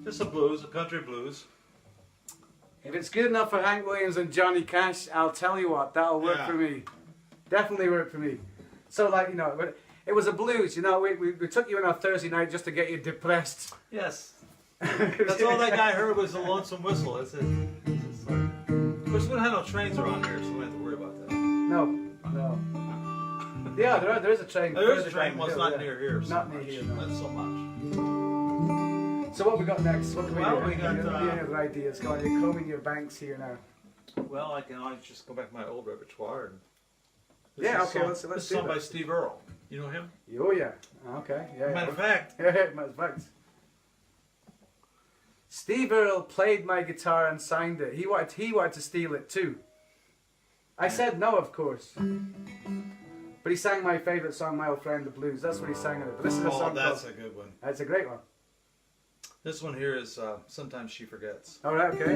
Just a blues, a country blues. If it's good enough for Hank Williams and Johnny Cash, I'll tell you what, that'll work for me. Definitely work for me. So, like, you know, it was a blues, you know, we took you in on Thursday night just to get you depressed. Yes. That's all that guy heard was a lonesome whistle. That's it. Of course, we don't have no trains around here, so we don't have to worry about that. No. Yeah, there is a train. There is a train, well, it's not near here. Not near here, no. Not so much. So what we got next? What can we do? We got any other ideas? Go on, you're combing your banks here now. Well, I can always just go back to my old repertoire. And okay, let's this do song that. by Steve Earle. You know him? Oh yeah. Okay. Yeah. Matter of fact. Yeah. Matter of fact. Steve Earle played my guitar and signed it. He wanted to steal it too. I said no, of course. But he sang my favourite song, My Old Friend the Blues. That's what he sang in it. But this is a song that's called... a good one. That's a great one. This one here is Sometimes She Forgets. All right, okay.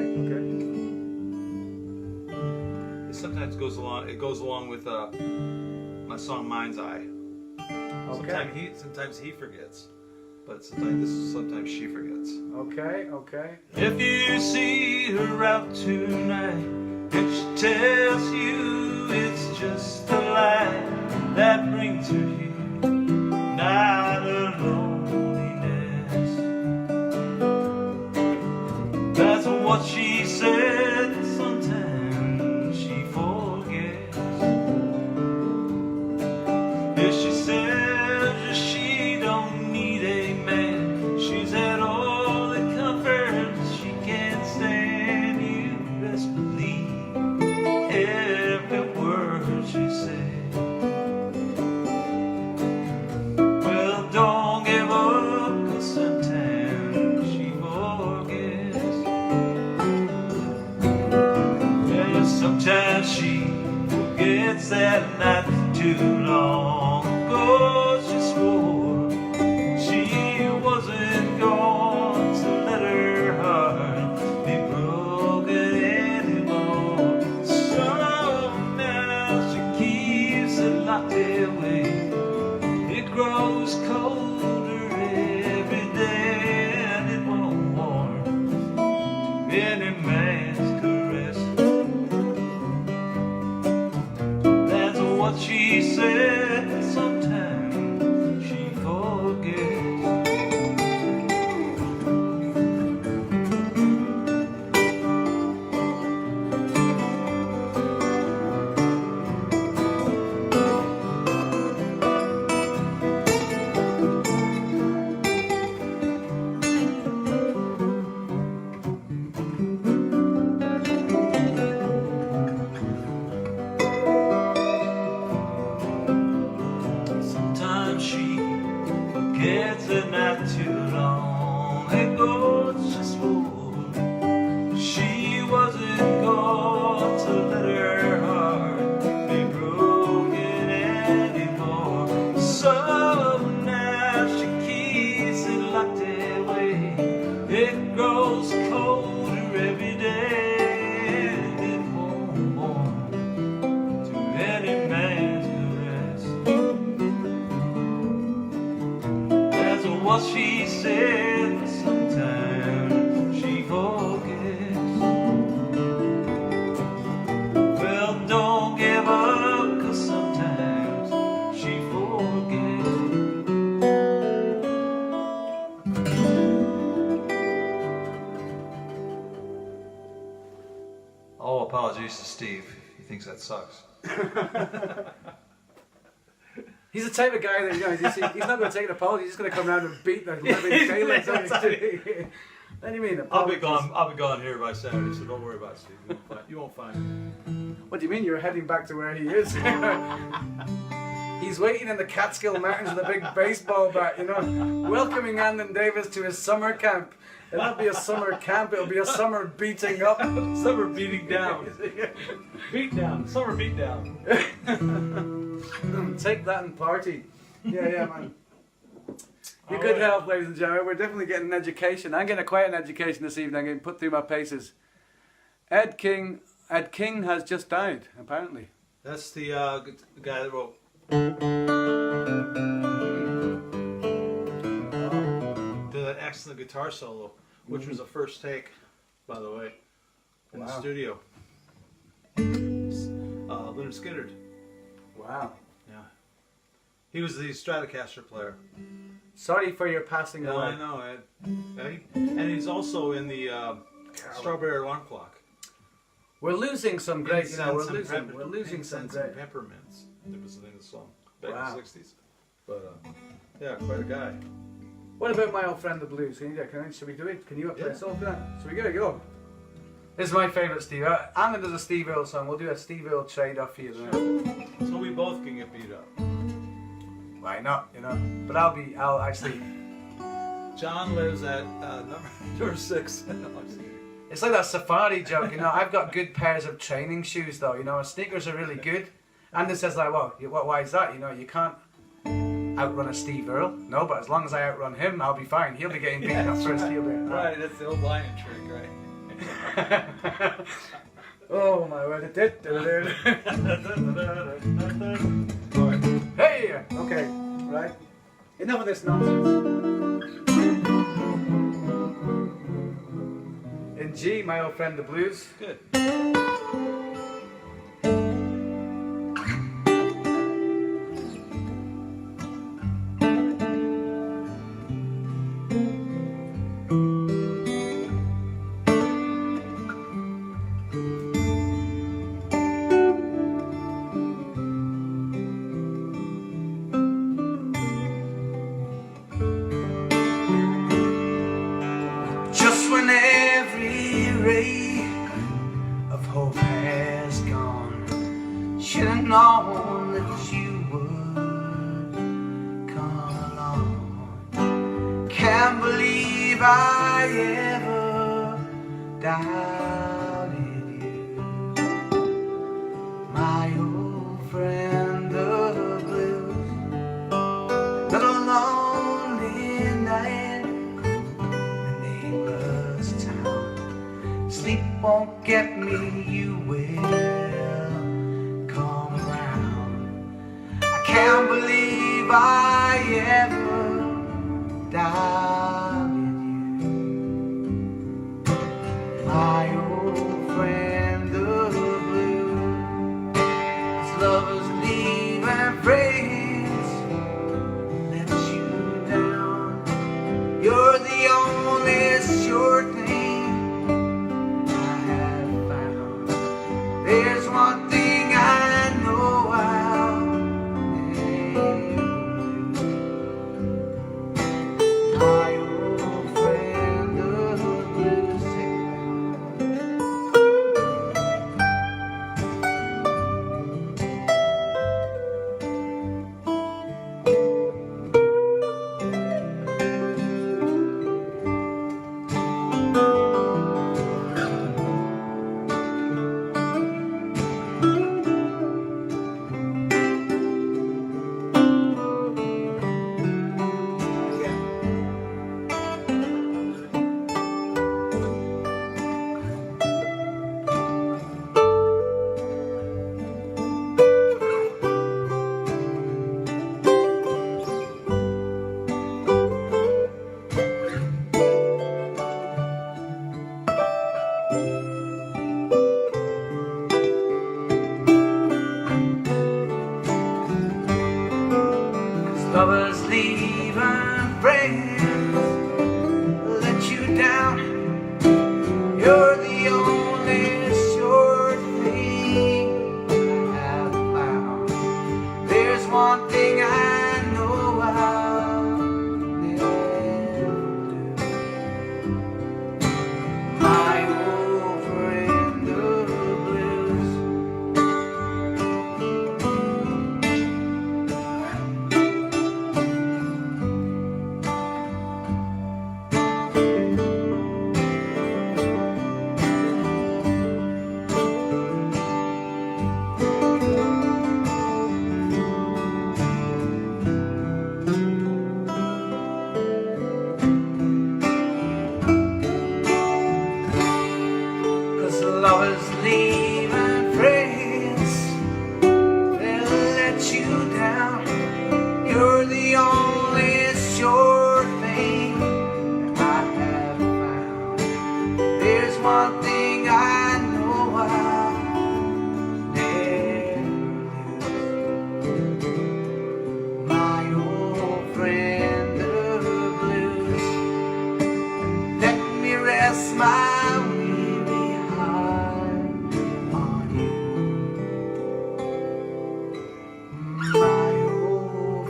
It sometimes goes along. It goes along with my song Mind's Eye. Okay. Sometimes he forgets, but sometimes she forgets. Okay. If you see her out tonight, and she tells you it's just a lie that brings her here, not a loneliness. That's what she said. Sometimes she forgets. If she says she don't need a man, she's had all the comforts she can't stand. You best believe every word she said. Well, don't give up, 'cause sometimes she forgets. Yeah, sometimes she forgets that not too long ago she swore she wasn't going to let her heart be broken anymore. So now she keeps it locked away. It grows colder every day, and it won't warm to any man's caress. That's what she said. Sometimes she forgets. Sometimes she forgets it not too long ago. She swore she wasn't going to let her heart be broken anymore. So now she keeps it locked away. It grows colder every day, and it won't warm to any man's caress. What she said, sometimes she forgets. Well, don't give up, 'cause sometimes she forgets. All apologies to Steve. He thinks that sucks. He's the type of guy that, he's not going to take an apology. He's just going to come around and beat the living daylights out of you. What do you mean? I'll be gone here by Saturday, so don't worry about it, Steve. You won't find me. What do you mean? You're heading back to where he is? He's waiting in the Catskill Mountains with a big baseball bat, welcoming Andon Davis to his summer camp. It'll not be a summer camp, it'll be a summer beating up. Summer beating down. Beat down. Summer beat down. Take that and party. Yeah, man. You're good help, ladies and gentlemen. We're definitely getting an education. I'm getting quite an education this evening. I'm getting put through my paces. Ed King has just died, apparently. That's the guy that wrote. Did that excellent guitar solo, which was a first take, by the way, in the studio. Leonard Skinnard. Wow. Yeah. He was the Stratocaster player. Sorry for your passing away. I know, Ed. And he's also in the Strawberry Alarm Clock. We're losing some great, we're losing some great. Peppermints. It was the name of the song back in the 60s. But yeah, quite a guy. What about My Old Friend the Blues? Should we do it? Can you play a song for that? So we gotta go. This is my favourite Steve. Andon does a Steve Earle song. We'll do a Steve Earle trade off here. Sure. So we both can get beat up. why not, you know? But I'll actually, John lives at number 6. it's like that safari joke, you know, I've got good pairs of training shoes though, you know, sneakers are really good. Andon says like, well, why is that? You know, you can't outrun a Steve Earle. No, but as long as I outrun him, I'll be fine. He'll be getting beaten up first, he'll be... Right, that's the old lion trick, right? Oh my word, it did. Hey! Okay, right. Enough of this nonsense. In G, my old friend the blues. Good. Just when every ray of hope has gone, should have known that you would come along. Can't believe I ever doubted you, my old friend the blues. Not a lonely night, sleep won't get me, you will come around. I can't believe I ever doubted you, my old friend the blue. As lovers leave and friends let you down, you're the only sure thing. There's one thing I know I'll never lose, my old friend the blues. Lovers leave and friends let you down, you're the only sure thing I have found. There's one thing I know I'll never do, my old friend the blues. Lovers leave and friends they'll let you down, you're the only sure thing I have found. There's one thing I know I'll never lose, my old friend the blues. Let me rest my my old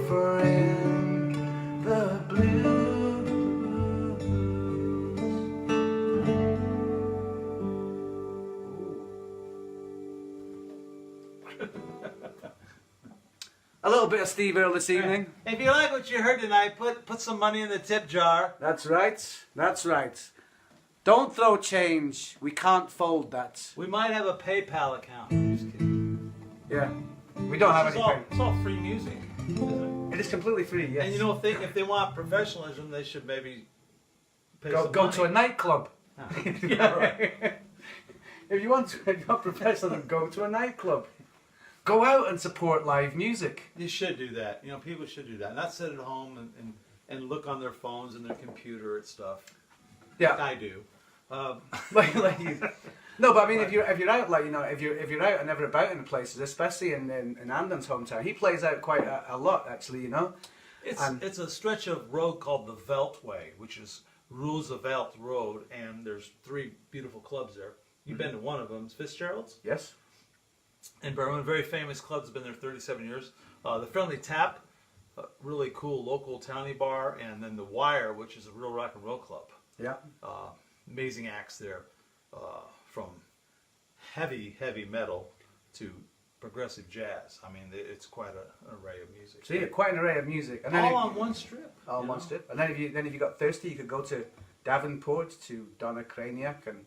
A little bit of Steve Earle this evening. If you like what you heard tonight, put some money in the tip jar. That's right. That's right. Don't throw change. We can't fold that. We might have a PayPal account. Just kidding. Yeah. We don't have any It's all free music, isn't It is completely free, yes. And you know, if they want professionalism, they should maybe pay some go money. to a nightclub. Yeah, right. If you want professionalism, go to a nightclub. Go out and support live music. You should do that. You know, people should do that. Not sit at home and look on their phones and their computer at stuff. Yeah. Like I do. like you. No, but I mean, if you're out, like, you know, if you're out and ever about in places, especially in Andon's hometown, he plays out quite a lot, actually, you know. It's a stretch of road called the Veldway, which is Roosevelt Road, and there's 3 beautiful clubs there. You've been to one of them, Fitzgerald's? Yes. In Berlin, very famous club, has been there 37 years. The Friendly Tap, a really cool local towny bar, and then the Wire, which is a real rock and roll club. Yeah. Amazing acts there, from heavy metal to progressive jazz. I mean, it's quite an array of music. So yeah, quite an array of music. And then all on one strip. All on one strip. And then if you got thirsty, you could go to Davenport to Donna Kraniak and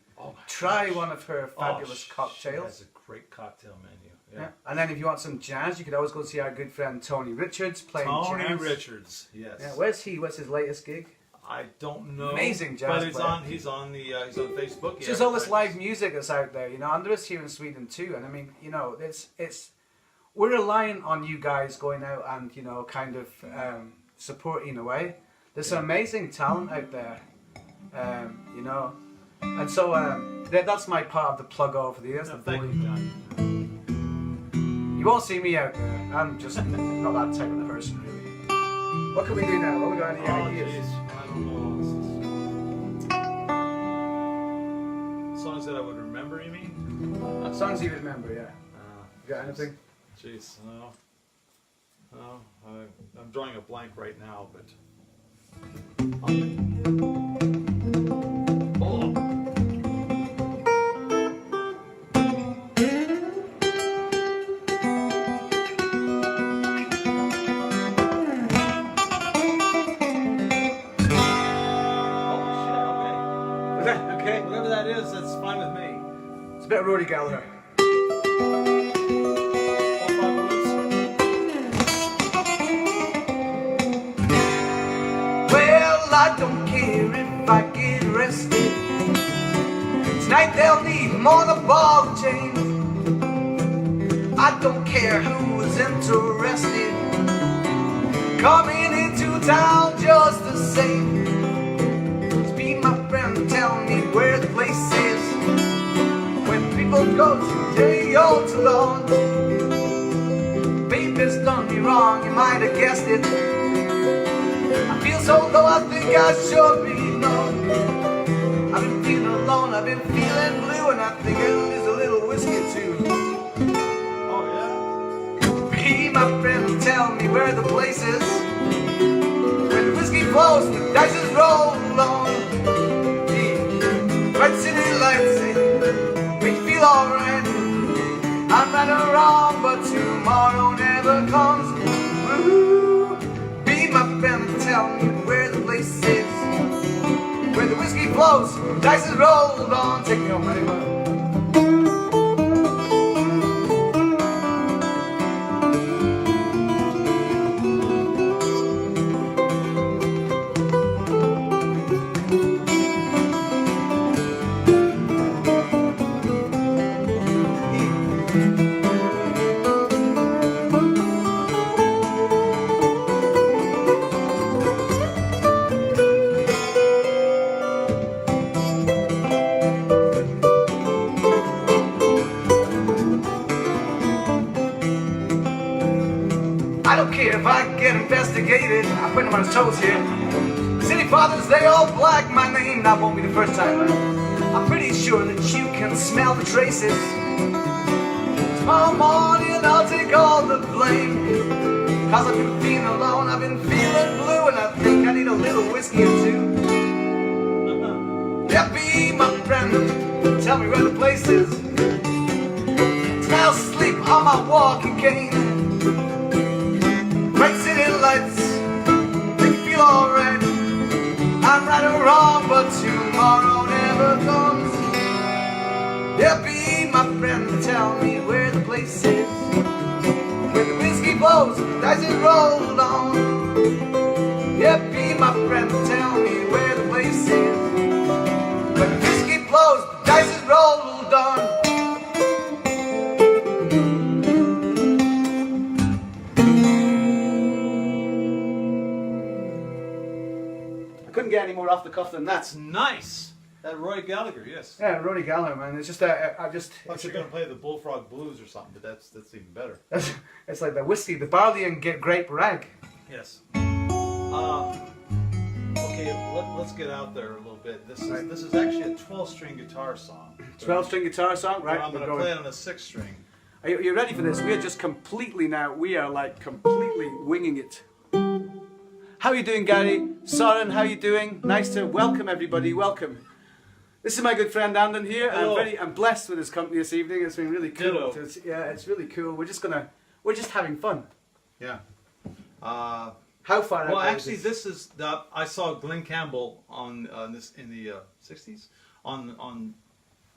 try one of her fabulous cocktails. She has a great cocktail menu. Yeah. And then if you want some jazz, you could always go see our good friend Tony Richards playing jazz. Tony Richards, yes. Yeah. Where's he? What's his latest gig? I don't know. Amazing jazz but player. he's on Facebook. There's all this live music that's out there, you know, and there is here in Sweden too. And I mean, you know, we're relying on you guys going out and, you know, kind of supporting away. There's some amazing talent out there, you know, and so that's my part of the plug over the years. Thank you, John. You won't see me out there. I'm just not that type of person, really. What can we do now? What we got any ideas? Geez. I don't know. Songs that I would remember, you mean? Songs you remember, yeah. You got anything? Jeez, no. I'm drawing a blank right now, but. Okay. Whatever that is, that's fine with me. It's a bit of Rory Gallagher. Well, I don't care if I get arrested. Tonight they'll need more than a ball and chain. I don't care who is interested. Coming into town just the same. Tell me where the place is when people go to day old too long. Baby's done me wrong, you might have guessed it. I feel so low, I think I should be known. I've been feeling alone, I've been feeling blue, and I think I'll lose a little whiskey too. Oh yeah? Be my friend, tell me where the place is where the whiskey flows and the dice is rolled on. Red city lights make you feel alright. I'm right or wrong, but tomorrow never comes. Woo-hoo. Be my friend and tell me where the place is where the whiskey flows, dice is rolled on. Take me home, buddy. I don't care if I get investigated. I put him on his toes here. City fathers, they all black my name. That won't be the first time. I'm pretty sure that you can smell the traces. Tomorrow morning I'll take all the blame. Cause I've been feeling alone, I've been feeling blue, and I think I need a little whiskey or two. Yeah, be my friend, tell me where the place is. Tonight I'll sleep on my walking cane. wrong, but tomorrow never comes. There'll be my friend to tell me where the place is, where the whiskey blows and the dice is rolled on. Yeah, be my friend to tell me where the place is, where the whiskey blows, the dice is rolled on. I couldn't get any more off the cuff than that. That's nice. That Roy Gallagher, yes. Yeah, Rory Gallagher, man. It's just I just. Plus you're going to play the Bullfrog Blues or something, but that's even better. It's like the whiskey, the barley and grape rag. Yes. Okay, let's get out there a little bit. This is actually a 12-string guitar song. 12-string guitar song, right? I'm going to play it on a 6-string. Are you ready for this? We are just completely now. We are like completely winging it. How are you doing, Gary? Soren, how are you doing? Nice to welcome everybody. Welcome. This is my good friend Andon here. I'm blessed with his company this evening. It's been really cool. It's really cool. We're just having fun. Yeah. How far? Well, actually, this is I saw Glenn Campbell on this in the '60s on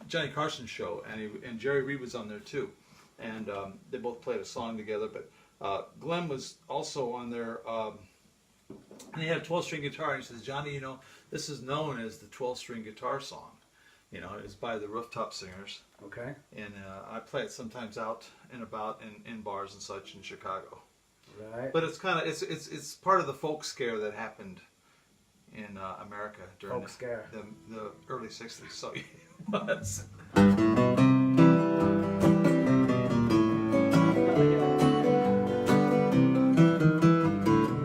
Johnny Carson's show, and Jerry Reed was on there too, and they both played a song together. But Glenn was also on there, and he had a 12-string guitar. And he says, "Johnny, you know, this is known as the 12-string guitar song. You know, it's by the Rooftop Singers. Okay. And I play it sometimes out and about in bars and such in Chicago." Right. But it's kind of it's part of the folk scare that happened in America during the early '60s. So it was.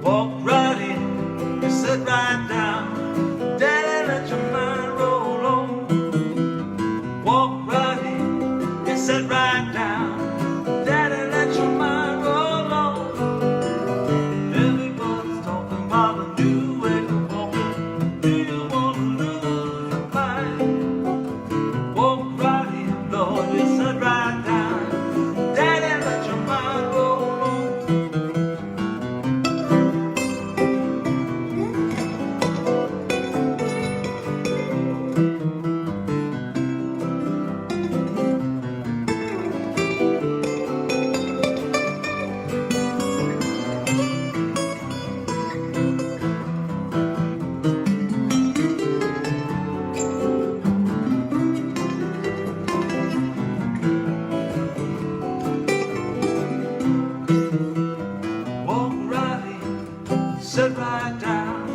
Walk right in, you sit right down, Daddy, let your mind roll on. Walk right in, you sit right down, Daddy, let your mind roll on. Sit right down,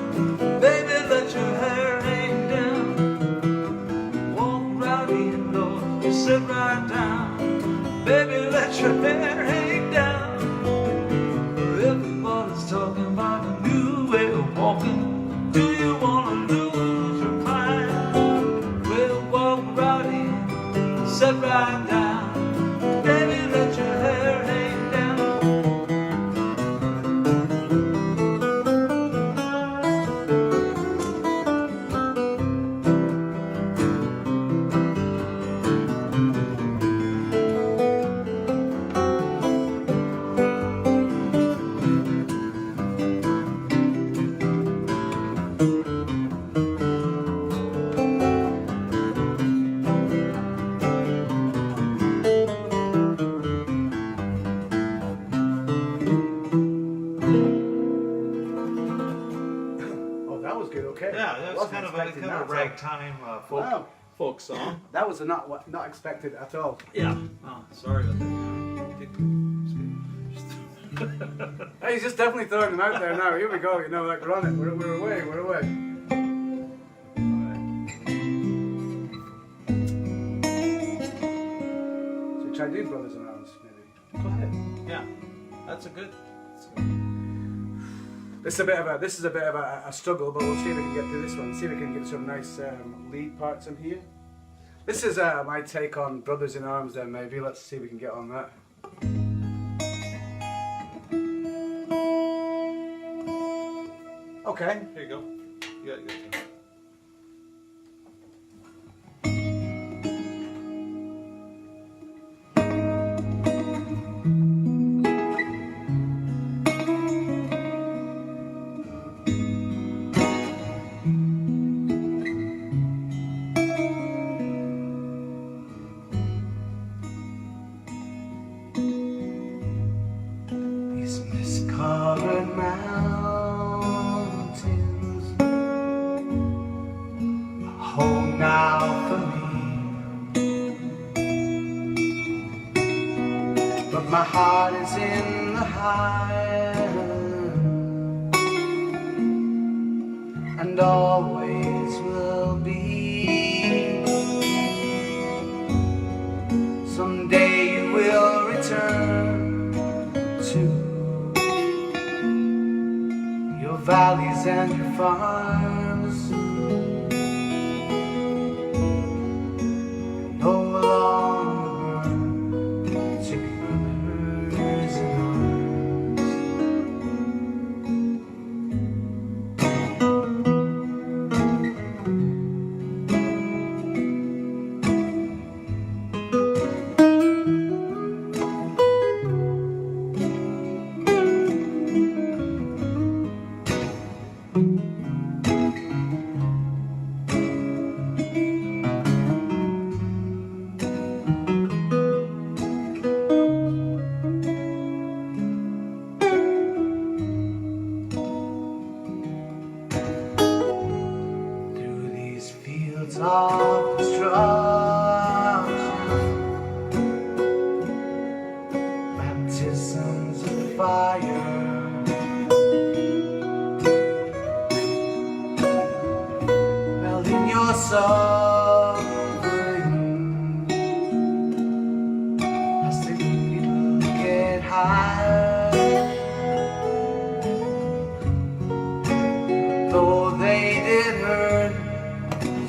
baby, let your hair hang down. Walk right in, Lord, you sit right down, baby, let your hair hang down. Everybody's talking about a new way of walking. Do you wanna lose your mind? Well, walk right in, sit right down, baby, let your hair hang down. Kind of ragtime folk song. That was not expected at all. Yeah. Oh, sorry about that. Hey, he's just definitely throwing them out there now. Here we go. You know, like we're on it. We're away. We're away. So try to do Brothers in Arms, maybe. Go ahead. Yeah, that's a good. This is a bit of a struggle, but we'll see if we can get through this one. See if we can get some nice lead parts in here. This is my take on Brothers in Arms. Then maybe let's see if we can get on that. Okay. Here you go. You got it. heart is in the Highlands and always will be. Someday you will return to your valleys and your farms, no longer to be brothers in of destruction, baptisms of fire, well, in your suffering, as the people get higher, though they did hurt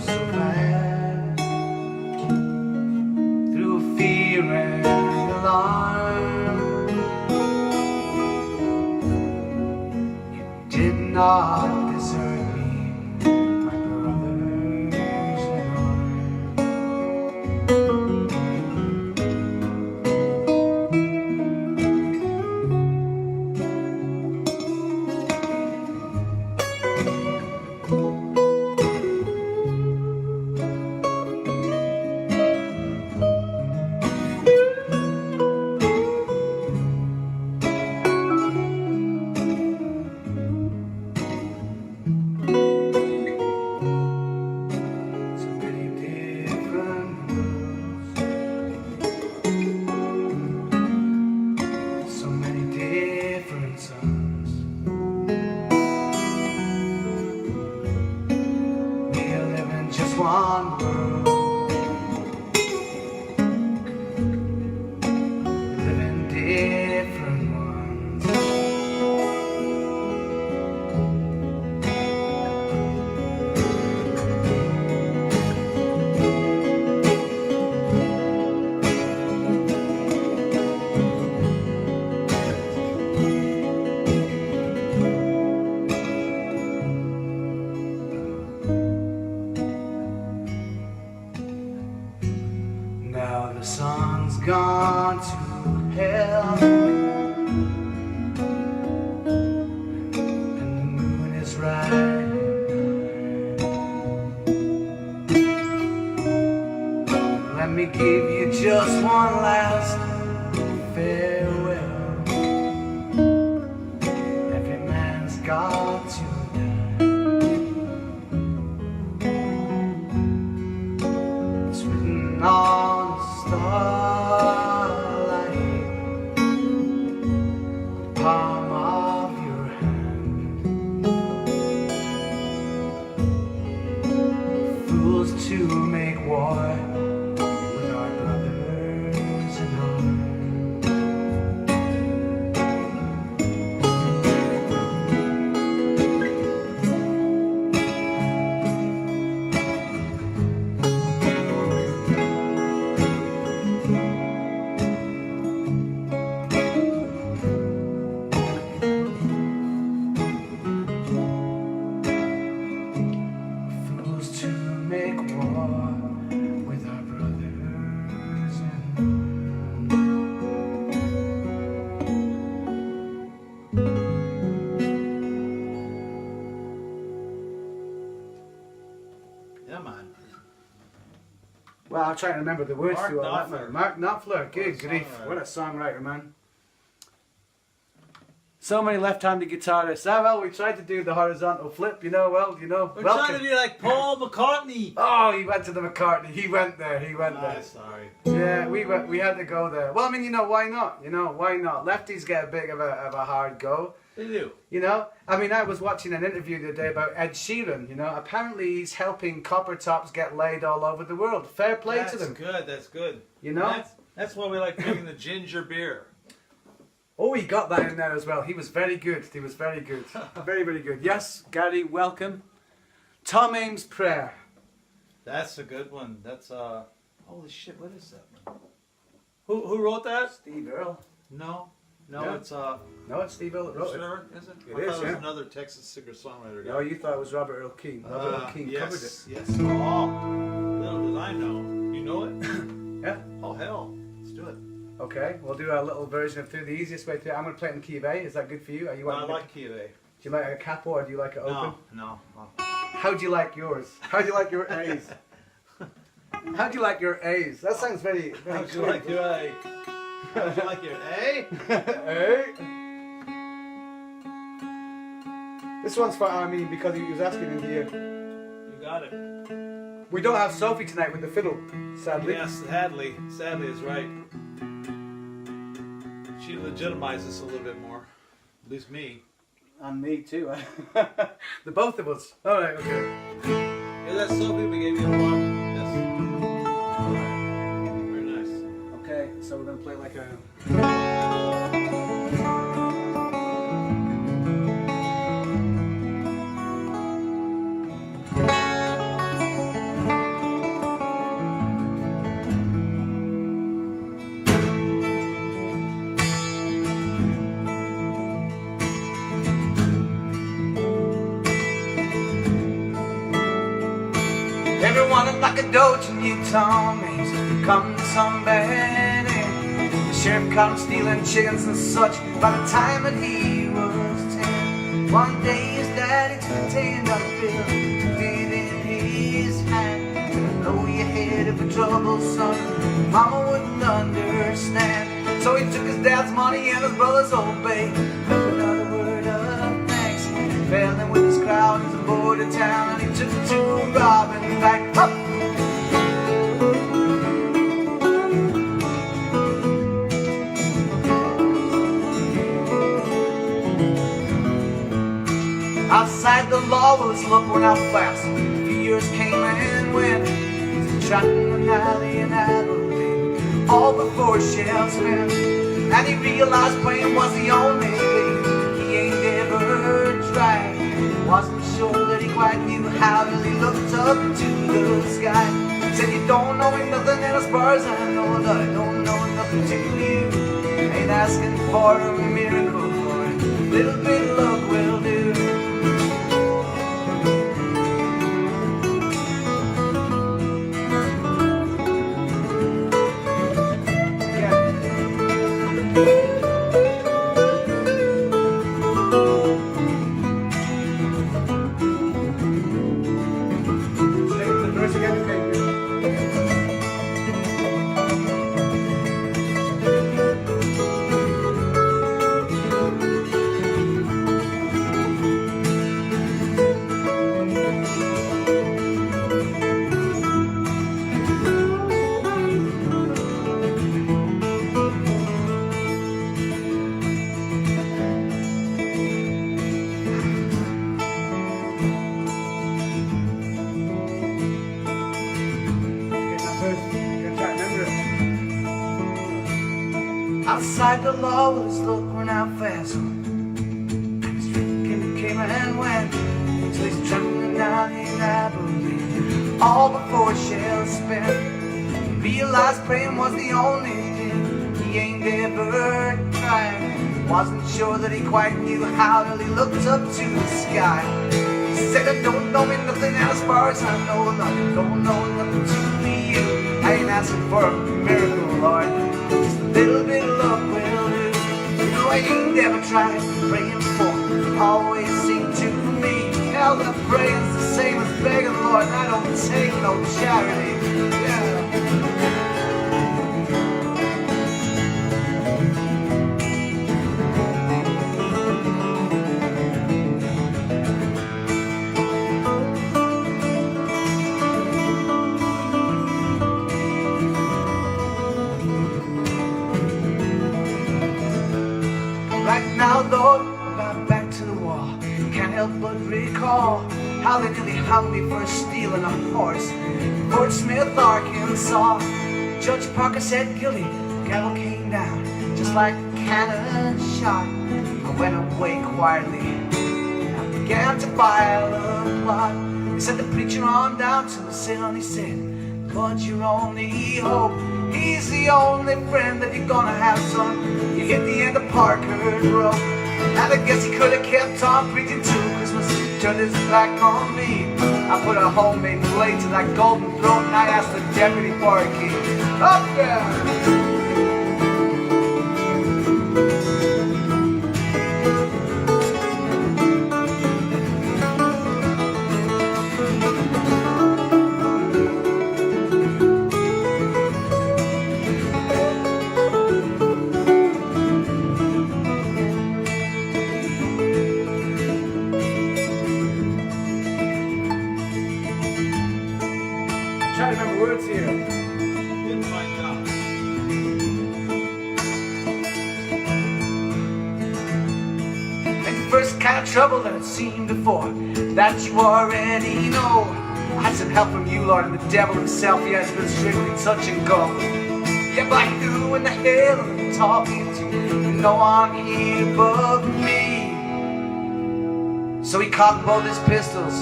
so bad, through fear and alarm, you did not desert me, my brothers in one world, live in different ones. Now the sun's gone to hell and the moon is riding high. Let me give you just one last farewell. Every man's got to die. It's written on starlight, the palm of your hand. Fools to make war with our brothers in arms. Make war with our brothers in Yeah, man. Well, I'm trying to remember the words Mark to all that, Knopfler. man. Mark Knopfler, good What a grief, songwriter. what a songwriter, man. So many left-handed guitarists. Ah, well, we tried to do the horizontal flip, you know, We're welcome. trying to be like Paul McCartney. Oh, he went to the McCartney. He went there. Sorry. Yeah, we had to go there. Well, I mean, why not? Why not? Lefties get a bit of a hard go. They do. I mean, I was watching an interview the other day about Ed Sheeran. Apparently he's helping copper tops get laid all over the world. Fair play to them. That's good. That's why we like drinking the ginger beer. Oh, he got that in there as well. He was very good. Very, very good. Yes, Gary, welcome. Tom Ames' Prayer. That's a good one. That's holy shit, what is that one? Who wrote that? Steve Earle. No, Yeah. it's No, it's Steve Earle that wrote it. sure, is it? It I is, thought it was yeah. another Texas singer-songwriter guy. Oh, you thought it was Robert Earl Keen. Robert Earl Keen yes, covered it. Yes. Oh, little did I know. You know it? Yeah. Oh hell, let's do it. Okay, we'll do a little version of Through the Easiest Way Through. I'm going to play it in key of A. Is that good for you? Are you I like key of A. Do you like a capo or do you like it open? No. How do you like yours? How do you like your A's? How do you like your A's? That sounds very, very How'd you good. like your A? How'd you like your A? A? This one's for Armin because he was asking in here. You got it. We don't have Sophie tonight with the fiddle, sadly. Yes, Hadley. Sadly is right. She legitimized this a little bit more. At least me. And me too. The both of us. Alright, okay. Is that Sophie we gave you a lot? Yes. Alright. Very nice. Okay, so we're going to play like a... Everyone like a doge and you Tom Ames come to somebody. The sheriff caught him stealing chickens and such by the time that he was 10. One day his daddy took a $10 bill and did in his hand. I know you're headed for trouble, son. Mama wouldn't understand. So he took his dad's money and his brother's old bay. With another word of thanks, he fell in with his crowd as a board of town, and he took it to robbing back up. Outside the law, well, his luck went out fast. A few years came and went. He's trapped in an alley in Abilene, all before shells spent. And he realized playing was the only thing he ain't ever tried. Wasn't sure that he quite knew how till he looked up to the sky. Said, you don't know me nothing, and as far as I know, I don't know nothing to you. Ain't asking for a miracle, Lord. Little bit of luck will do. Outside the law, well, his luck went out fast. His drinking came and went, till he's trembling down in Abilene, all before shells spent. He realized praying was the only thing he ain't ever tried. Wasn't sure that he quite knew how till he looked up to the sky. He said, I don't know me nothing, and as far as I know, nothing, don't know nothing to you. I ain't asking for a miracle, Lord. Just a little bit of luck will do. You know I ain't ever tried praying for. Always seemed to me hell that praying's the same as begging, Lord. And I don't take no charity. Yeah. Lord, about back to the wall. Can't help but recall how they nearly hung me for stealing a horse. Fort Smith, Arkansas. Judge Parker said guilty. Gavel came down just like a cannon shot. I went away quietly. I began to file a plot. He sent the preacher on down to the cell. He said, but your only hope, he's the only friend that you're gonna have, son. You hit the end of Parker's rope. And I guess he could have kept on preaching too. Christmas turned his back on me. I put a homemade blade to that golden throat, and I asked the deputy for a key. Up there! Trying to remember words here. Didn't find out. And the first kind of trouble that I'd seen before, that you already know. I had some help from you, Lord, and the devil himself, he has been strictly touch and go. Yeah, but who in the hell am I talking to? No one here but me. So he cocked both his pistols,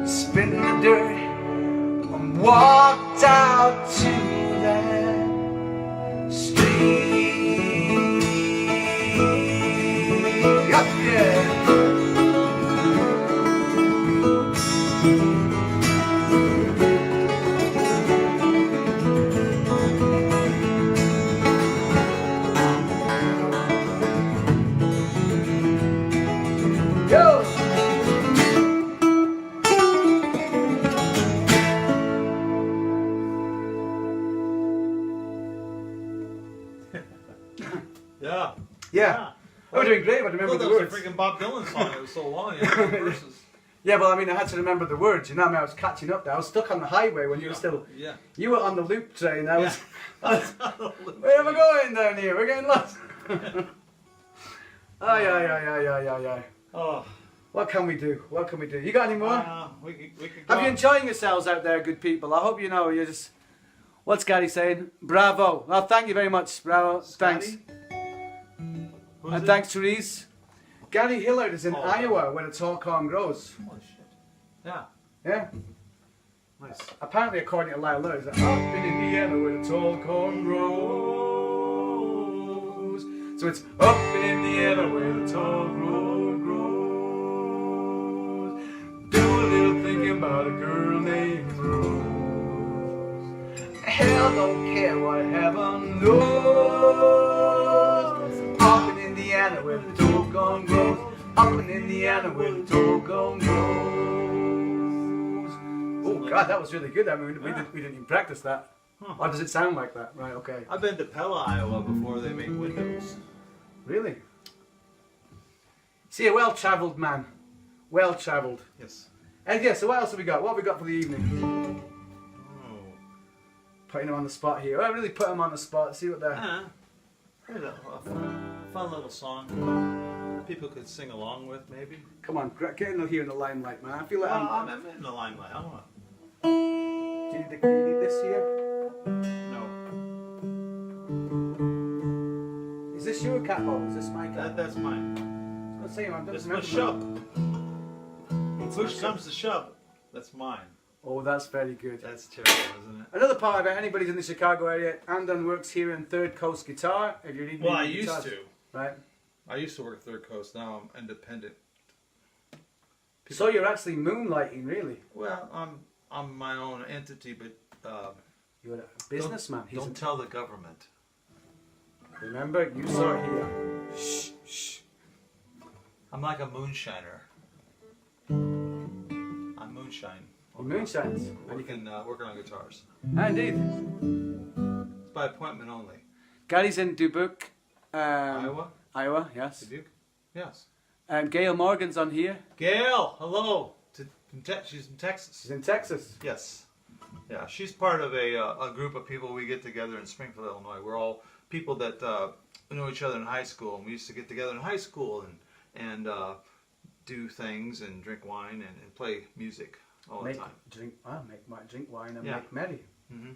he spit in the dirt, and walked out to that street. Up there. Yo! Yeah. Yeah. Oh, we're doing great, but remember Well, the that was words. a freaking Bob Dylan song. It was so long. You know, the verses. Yeah, well, I mean, I had to remember the words. You know, what I mean, I was catching up there. I was stuck on the highway when you were still. Yeah. You were on the loop train. I was. Yeah. Where am I going down here? We're getting lost. Ay. Oh. What can we do? What can we do? You got any more? We could Have you enjoying yourselves out there, good people? I hope you know you're just. What's Gary saying? Bravo. Well, thank you very much. Bravo. Thanks. And thanks, Therese. Gary Hillard is in Iowa, where the tall corn grows. Holy shit. Yeah. Yeah. Nice. Apparently, according to Lyle Lewis, up in Indiana where the tall corn grows. So it's up in Indiana where the tall corn grows. Do a little thinking about a girl named Rose. Hell don't care what heaven knows. Up in Indiana where the tall corn grows. Up in Indiana where the tall corn grows. Oh God, that was really good. I mean, we didn't even practice that. Huh. Or does it sound like that? Right, okay. I've been to Pella, Iowa before they make windows. Really? See, a well-travelled man. Well-travelled. Yes. And yeah, so what else have we got? What have we got for the evening? Oh. Putting him on the spot here. I really put him on the spot. See what they're... Here's a fun little song. People could sing along with, maybe. Come on, get in here in the limelight, man. I feel like I'm in the limelight. I want Do you need this here? no. Is this your cat ball? Is this my cat? That's mine. Let's see, man. This is my shove. Push comes to shove. That's mine. Oh, that's very good. That's terrible, isn't it? Another part about anybody's in the Chicago area, Andon works here in Third Coast Guitar. If you're needing Well, I any used guitars. to. Right. I used to work Third Coast. Now I'm independent. So you're actually moonlighting, really? Well, I'm my own entity, but You're a businessman. Don't tell the government. Remember, you saw it here. Shh, shh. I'm like a moonshiner. I'm moonshine. He moonshines. And you can... Working on guitars. Indeed. It's by appointment only. Gary's in Dubuque. Iowa? Iowa, yes. Dubuque? Yes. And Gail Morgan's on here. Gail, hello. She's in Texas. She's in Texas. Yes. Yeah, she's part of a group of people we get together in Springfield, Illinois. We're all people that knew each other in high school. And we used to get together in high school and and do things and drink wine and play music all the time. Drink wine and Yeah. make merry.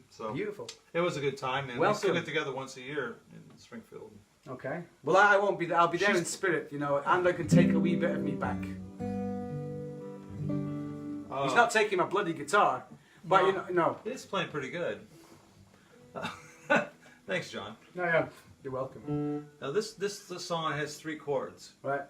So Beautiful. it was a good time, and we still get together once a year in Springfield. Okay. Well, I won't be there. I'll be there in spirit, you know, and I can take a wee bit of me back. He's not taking my bloody guitar, but you know, no. It's playing pretty good. Thanks, John. No, yeah. You're welcome. Now this song has 3 chords. Right.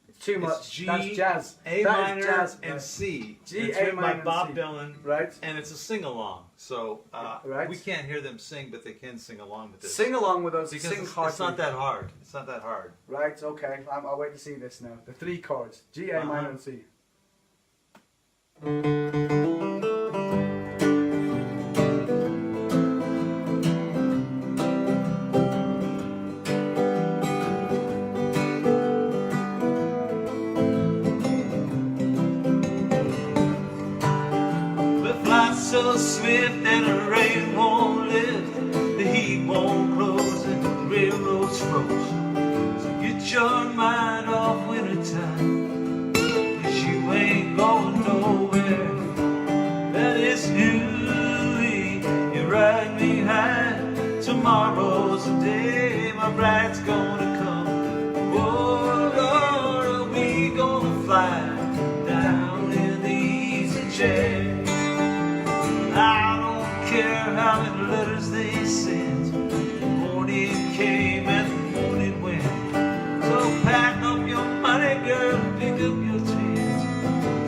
It's too much. It's G, That's jazz. A That minor, is jazz, and right. C. G, It's A written by minor, and Bob C. Dylan. Right. And it's a sing-along. So Right. we can't hear them sing, but they can sing along with this. Sing along with us. Because Sing it's hard. not that hard. It's not that hard. Right. Okay. I'll wait to see this now. The 3 chords: G, A minor, and C. So swift and the rain won't lift, the heat won't close and the railroad's froze. So get your mind off wintertime, 'cause you ain't going nowhere. That is Huey, you're right behind. Tomorrow's the day my bride's gonna come. Oh Lord, are we gonna fly down in the easy chair? I don't care how many letters they sent. The morning came and the morning went. So pack up your money, girl, pick up your tent.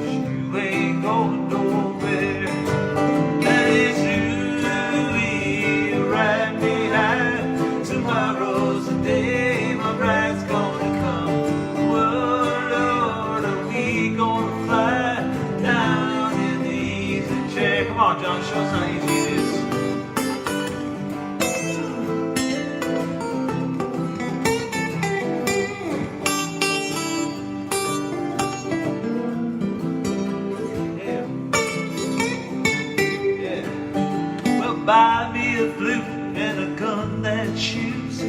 You ain't going nowhere. That is you, right behind. Tomorrow's the day my bride's gonna come. Oh Lord, are we gonna fly down in the easy chair? Come on, John, show us how easy it is. Yeah. Yeah. Well, buy me a flute and a gun that shoots,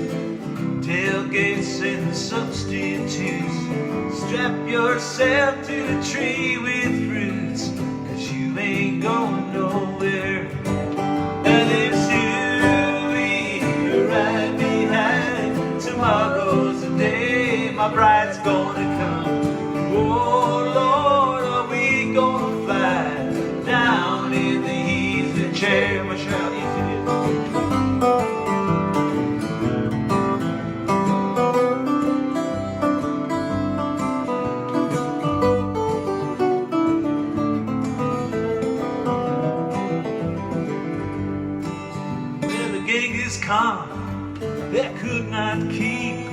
tailgates and substitutes. Strap yourself to a tree with fruits, 'cause you ain't going nowhere. And it's you, right behind. Tomorrow's the day my bride's gonna come. Oh Lord, are we gonna fly down in the easy chair? Michelle, easy it is. That could not keep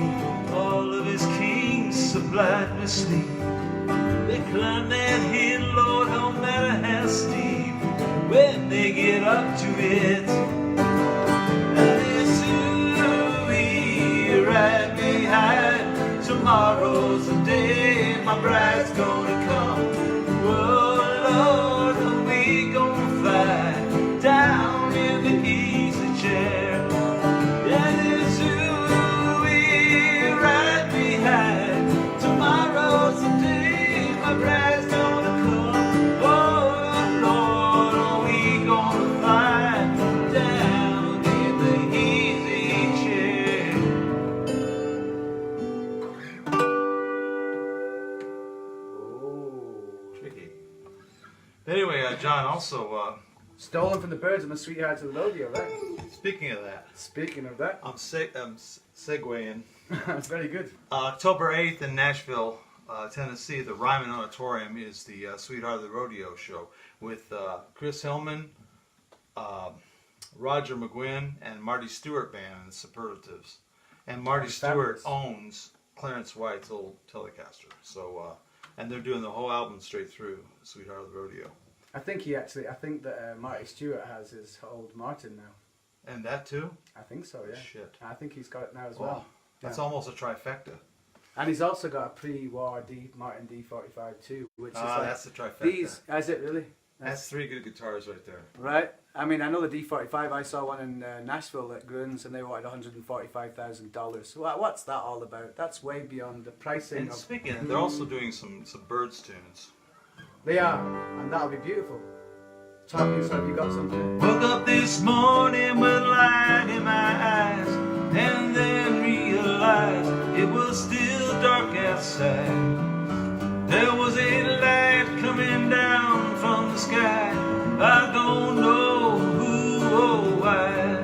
all of his kings supplied with sleep. They climb that hill, Lord, no matter how steep, when they get up to it. And it's Huey, right behind. Tomorrow's the day my bride's gonna come. Oh Lord, are we gonna fly down in the easy chair? That is Huey, right behind. Tomorrow's the day my bride's gonna come. Oh Lord, are we gonna fly down in the easy chair? Oh. Tricky. Anyway, John, also, Stolen from the Birds and the Sweethearts of the Rodeo, right? speaking of that, Speaking of that, I'm segueing. that's very good. October 8th in Nashville, Tennessee, the Ryman Auditorium is the Sweetheart of the Rodeo show with Chris Hillman, Roger McGuinn, and Marty Stewart Band and the Superlatives. And Marty Stewart owns Clarence White's old Telecaster. So, and they're doing the whole album straight through, Sweetheart of the Rodeo. I think that Marty Stewart has his old Martin now. And that too? I think so, yeah. Shit. I think he's got it now as Wow. well. That's Yeah. almost a trifecta. And he's also got a pre-war Martin D45 too, which is like That's the trifecta. these. Is it really? That's 3 good guitars right there. Right. I mean, I know the D45. I saw one in Nashville at Gruns, and they wanted $145,000. What's that all about? That's way beyond the pricing. And speaking of, they're also doing some Birds tunes. They are, and that'll be beautiful. Talking, so have you got something? Woke up this morning with light in my eyes, and then realized it was still dark outside. There was a light coming down from the sky. I don't know who or why.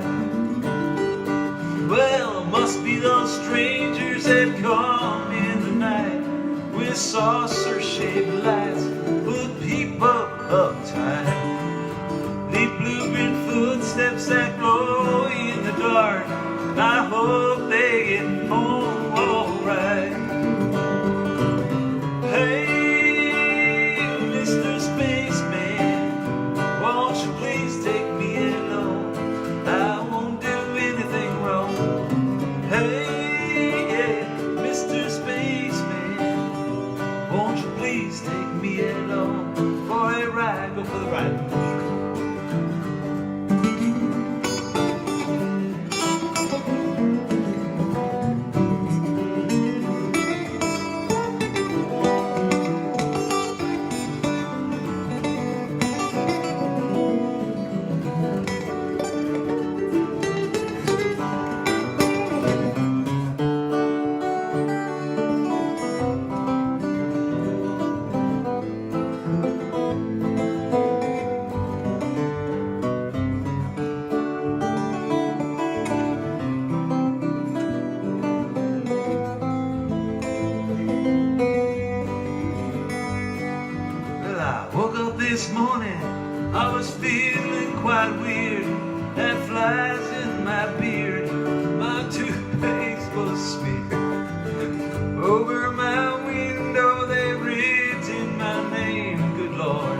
Well, it must be those strangers that come in the night with saucer-shaped lights, put people uptight. The blue-green footsteps that glow in the dark, I hope they get home alright. Hey, Mr. Spaceman, won't you please take me along? I won't do anything wrong. Hey, yeah, Mr. Spaceman, won't you please take me along for a ride? Go for the ride. This morning I was feeling quite weird. Had flies in my beard. My toothpaste was smeared. Over my window they've written my name. Good Lord,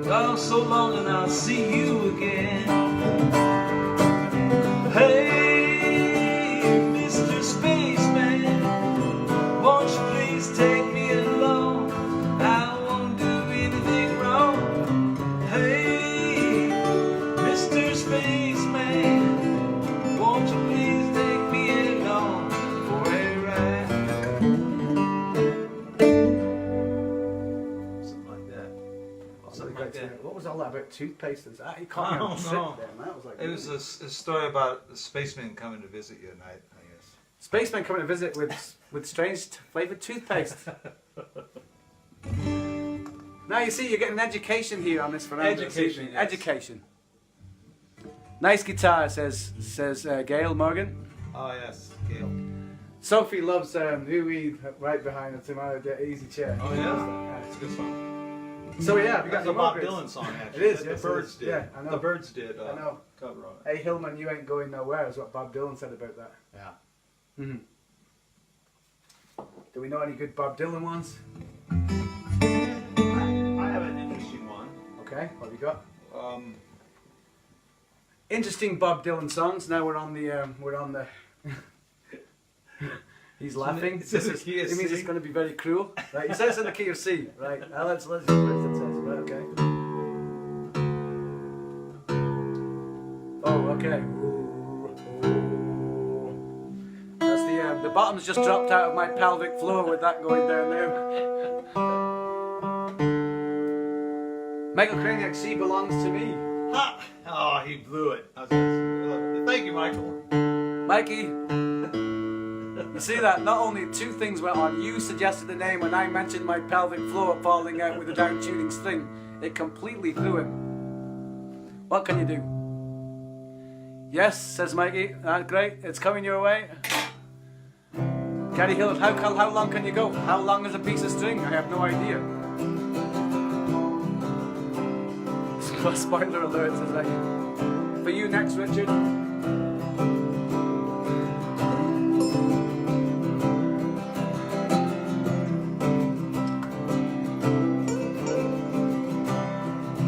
oh, so long and I'll see you again. Hey, Mr. Spaceman, won't you please take me along? I won't do anything wrong. Hey, Mr. Spaceman, won't you please take me along for a ride? Something like that. Something like that. What was all that about toothpaste? You I can't don't sit know. there, man. That was like It was a story about a spaceman coming to visit you at night, I guess. Spacemen coming to visit with strange flavoured toothpaste. Now you see, you're getting education here on this veranda. Education, yes. Education. Nice guitar, says Gail Morgan. Oh yes, Gail. Sophie loves Louis right behind her tomorrow, the easy chair. Oh yeah, it's a good song. So yeah, have you got That's a any Bob more, Chris? Dylan song actually. It is, that yes, the Birds it is. did. Yeah, I know. The Birds did I know. cover on it. Hey Hillman, you ain't going nowhere is what Bob Dylan said about that. Yeah. Mm-hmm. Do we know any good Bob Dylan ones? I have an interesting one. Okay, what have you got? Interesting Bob Dylan songs. Now we're on the He's laughing. It's in the It key of means C. it's going to be very cruel. Right, he says it's in the key of C. Right, now let's just put it to the test. Right, okay. Oh, okay. That's the bottom's just dropped out of my pelvic floor with that going down there. Michael Craniac, She Belongs to Me. Ha! Oh, he blew it. Thank you, Michael. Mikey, you see that? Not only two things went on. You suggested the name and I mentioned my pelvic floor falling out with a down tuning string. It completely threw him. What can you do? Yes, says Mikey. Great, it's coming your way. Gary Hill, how long can you go? How long is a piece of string? I have no idea. Spoiler alert, says Mikey. For you next, Richard.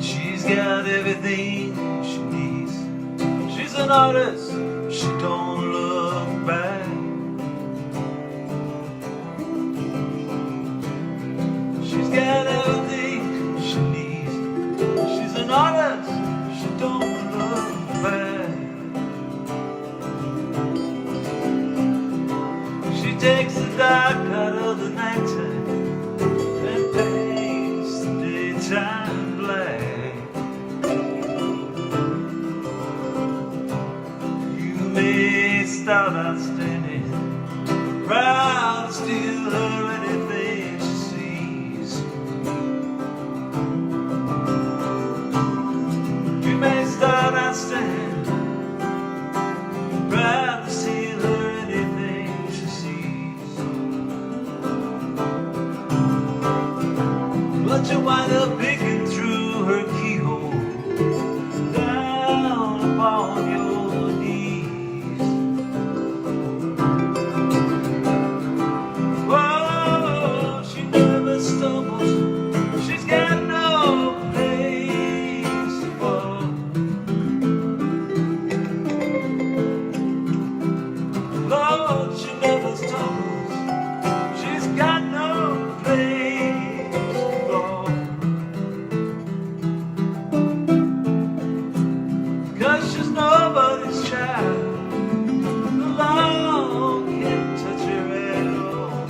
She's got everything she needs. She's an artist. She don't look back. She's got everything she needs. She's she'll wind up peeking through her keyhole down upon your knees. Whoa, she never stumbles, she's got no place to fall. Lord, she never stumbles, she's got no place to fall. 'Cause she's nobody's child, the law can't touch her at all.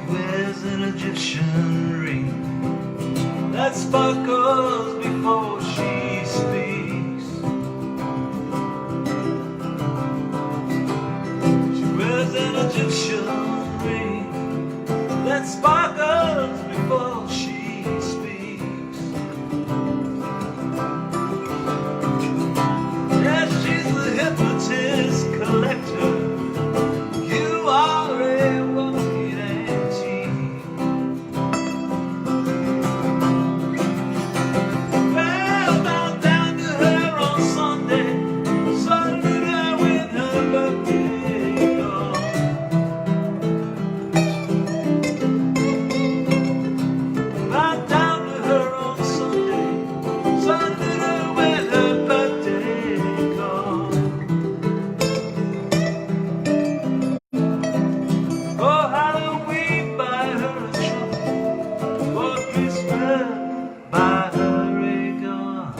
Wears an Egyptian ring that sparkles before she speaks. She wears an Egyptian ring that sparkles before she speaks. Yes, she's the hypnotist collector. You are a walking antique. Well, bow down to her on Sunday, Sunday with her birthday gone. Bow down to her on Sunday, Sunday with her birthday gone. For Halloween, buy her a trunk. For Christmas, buy her a gun.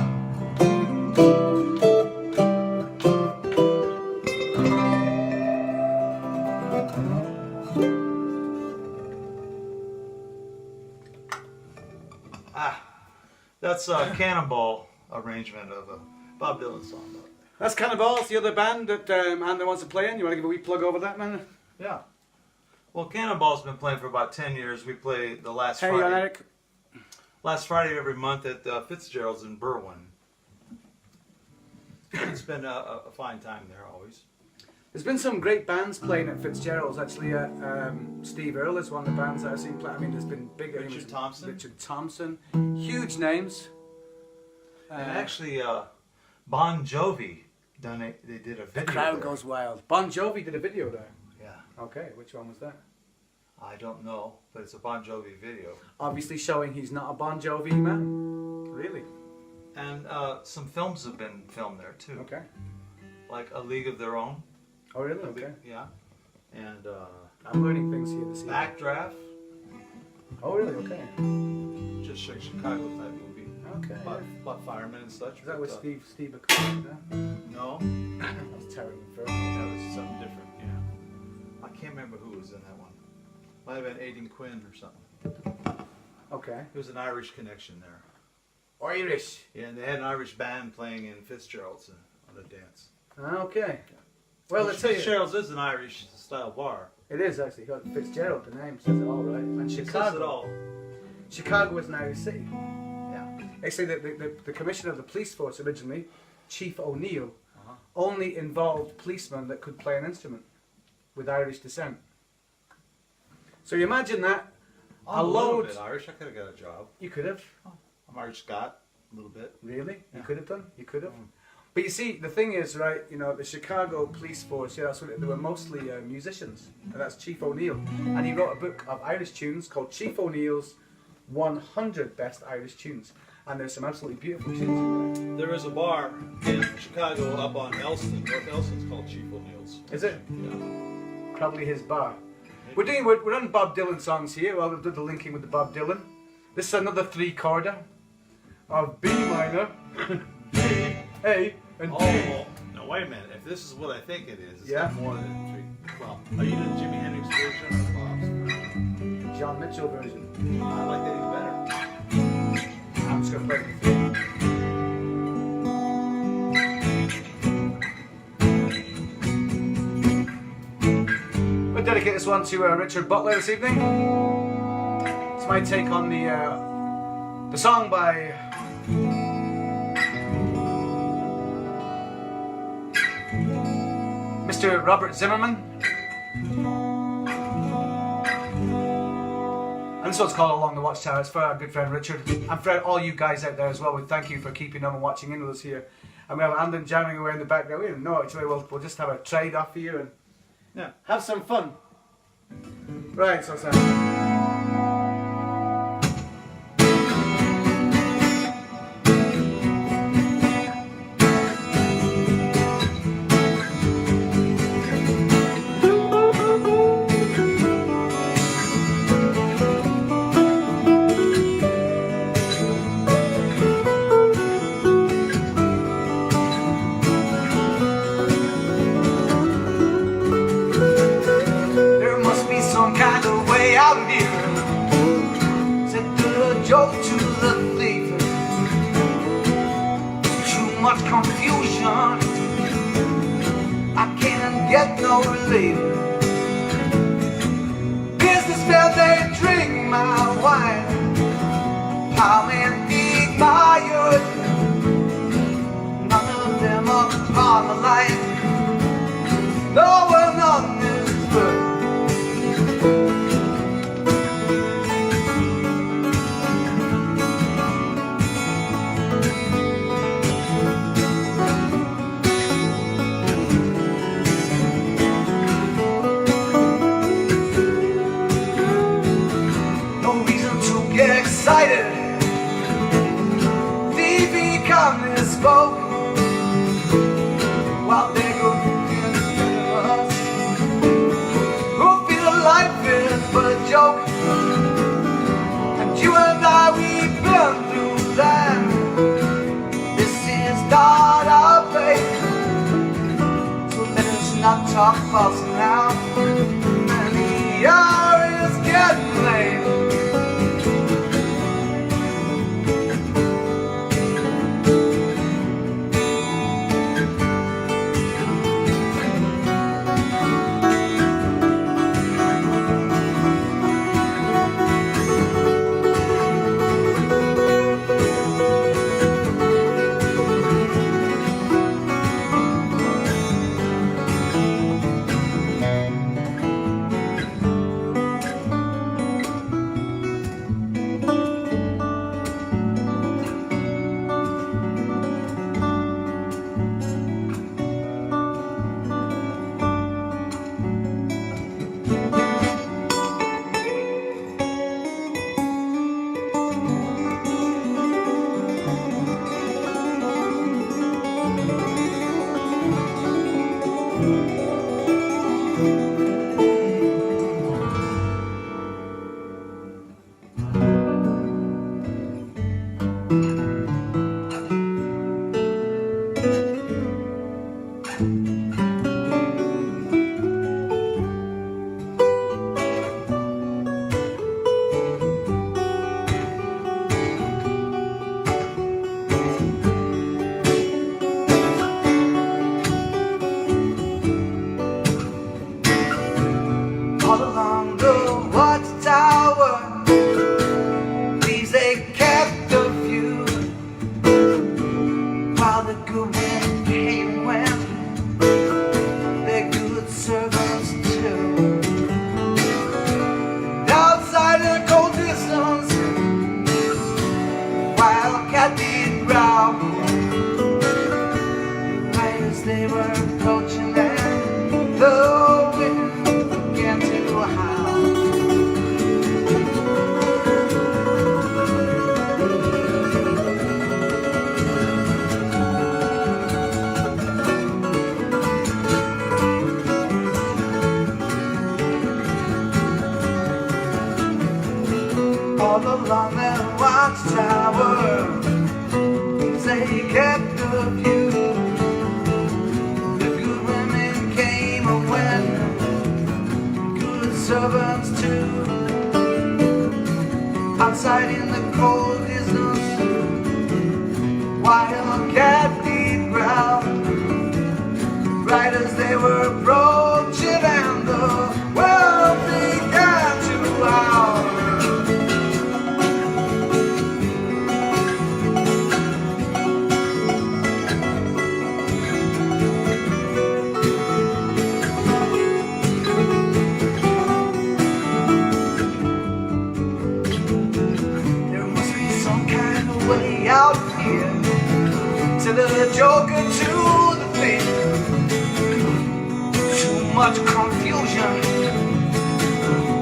That's a Cannonball arrangement of a Bob Dylan song. That's Cannonballs, the other band that Andon wants to play in. You want to give a wee plug over that, man? Yeah. Well, Cannonball's been playing for about 10 years. We play the last Hey, on Friday. Eric. Last Friday every month at Fitzgerald's in Berwyn. It's been a fine time there always. There's been some great bands playing at Fitzgerald's. Actually, Steve Earle is one of the bands that I've seen play. I mean, there's been big names. Richard Thompson. Richard Thompson. Huge names. And actually, Bon Jovi they did a video. The crowd there. goes wild. Bon Jovi did a video there. Yeah. Okay, which one was that? I don't know, but it's a Bon Jovi video. Obviously showing he's not a Bon Jovi man. Really? And some films have been filmed there too. Okay. Like A League of Their Own. Oh, really? Okay. Yeah. And I'm learning things here this evening. Backdraft. Oh, really? Okay. Just a Chicago type movie. Okay. About firemen and such. Is that with but, Steve McQueen? No. That was terrible. That was something different, yeah. I can't remember who was in that one. Might have been Aidan Quinn or something. Okay. There was an Irish connection there. Irish. Yeah, and they had an Irish band playing in Fitzgerald's on the dance. Okay. Well, let's tell you. Fitzgerald's is an Irish style bar. It is actually. Fitzgerald, the name says it all, right? And It says Chicago. it all. Chicago is an Irish city. Yeah. Actually, the commissioner of the police force originally, Chief O'Neill, only involved policemen that could play an instrument with Irish descent. So you imagine that. I'm a little bit Irish. I could have got a job. You could have. I'm Irish Scot, a little bit. Really? Yeah. You could have done. You could have. But you see, the thing is, right, you know, the Chicago police force, yeah, that's what they were mostly musicians. And that's Chief O'Neill. And he wrote a book of Irish tunes called Chief O'Neill's 100 Best Irish Tunes. And there's some absolutely beautiful tunes in There is a bar in Chicago up on Elston. North Elston's called Chief O'Neill's. there. Is it? Yeah. Probably his bar. We're on Bob Dylan songs here. Well, we've done the linking with the Bob Dylan. This is another three-chorder of B minor, D, A, and D. Oh, no. Now wait a minute. If this is what I think it is, it's Yeah. got more than three. Well, are you doing Jimi Hendrix version or Bob's? John Mitchell version. I like that he's better. I'm just gonna play it for you. We'll dedicate this one to Richard Butler this evening. It's my take on the song by Mr. Robert Zimmerman. And this one's called Along the Watchtower. It's for our good friend Richard. And for all you guys out there as well, we thank you for keeping on and watching in with us here. And we have Andon jamming away in the background. We didn't know actually. We'll just have a trade off here and Yeah. have some fun. Right, so Sam. To the thief, too much confusion, I can't get no relief. Businessmen, they drink my wine, I'm empty my earth. None of them are on the line, no one on this earth. Excited, TV calmly spoke while they go into us. Who feel life is but a joke, and you and I, we've been through that. This is not our fate, so let us not talk false now. And the hour is getting late. They were approaching and the wind began to howl. All along that watchtower, they kept the view. much confusion,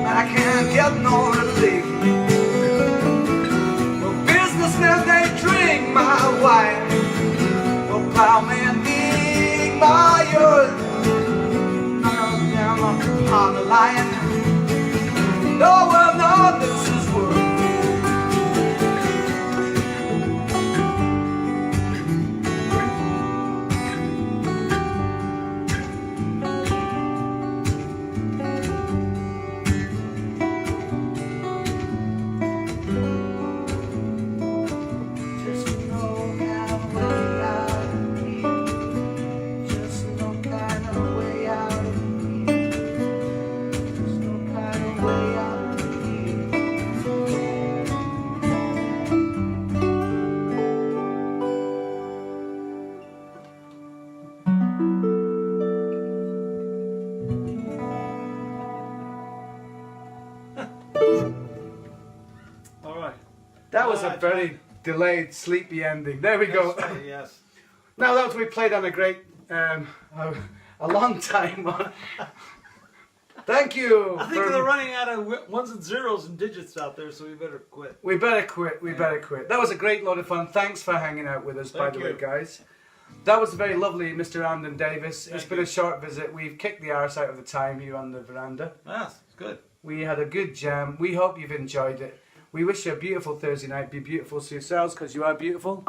I can't get no relief. Well, businessmen, they drink my wine. Well, plowmen dig my earth. None of them are on the line. No one knows this is worth. All right. That was a very delayed, sleepy ending. There we go. Yes. Now that we played on a great, a long time. Thank you. I think they're running out of ones and zeros and digits out there, so we better quit. We better quit. We better quit. That was a great load of fun. Thanks for hanging out with us, by the way, guys. That was very lovely, Mr. Andon Davis. It's been a short visit. We've kicked the arse out of the time here on the veranda. Yes, it's good. We had a good jam. We hope you've enjoyed it. We wish you a beautiful Thursday night. Be beautiful to yourselves, because you are beautiful.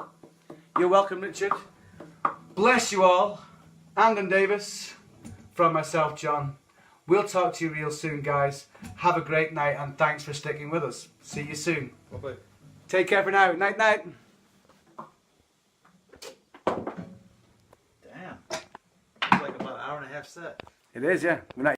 You're welcome, Richard. Bless you all. Andon Davis, from myself, John. We'll talk to you real soon, guys. Have a great night, and thanks for sticking with us. See you soon. Bye-bye. Take care for now. Night, night. Damn. It's like about an hour and a half set. It is, yeah. Good night.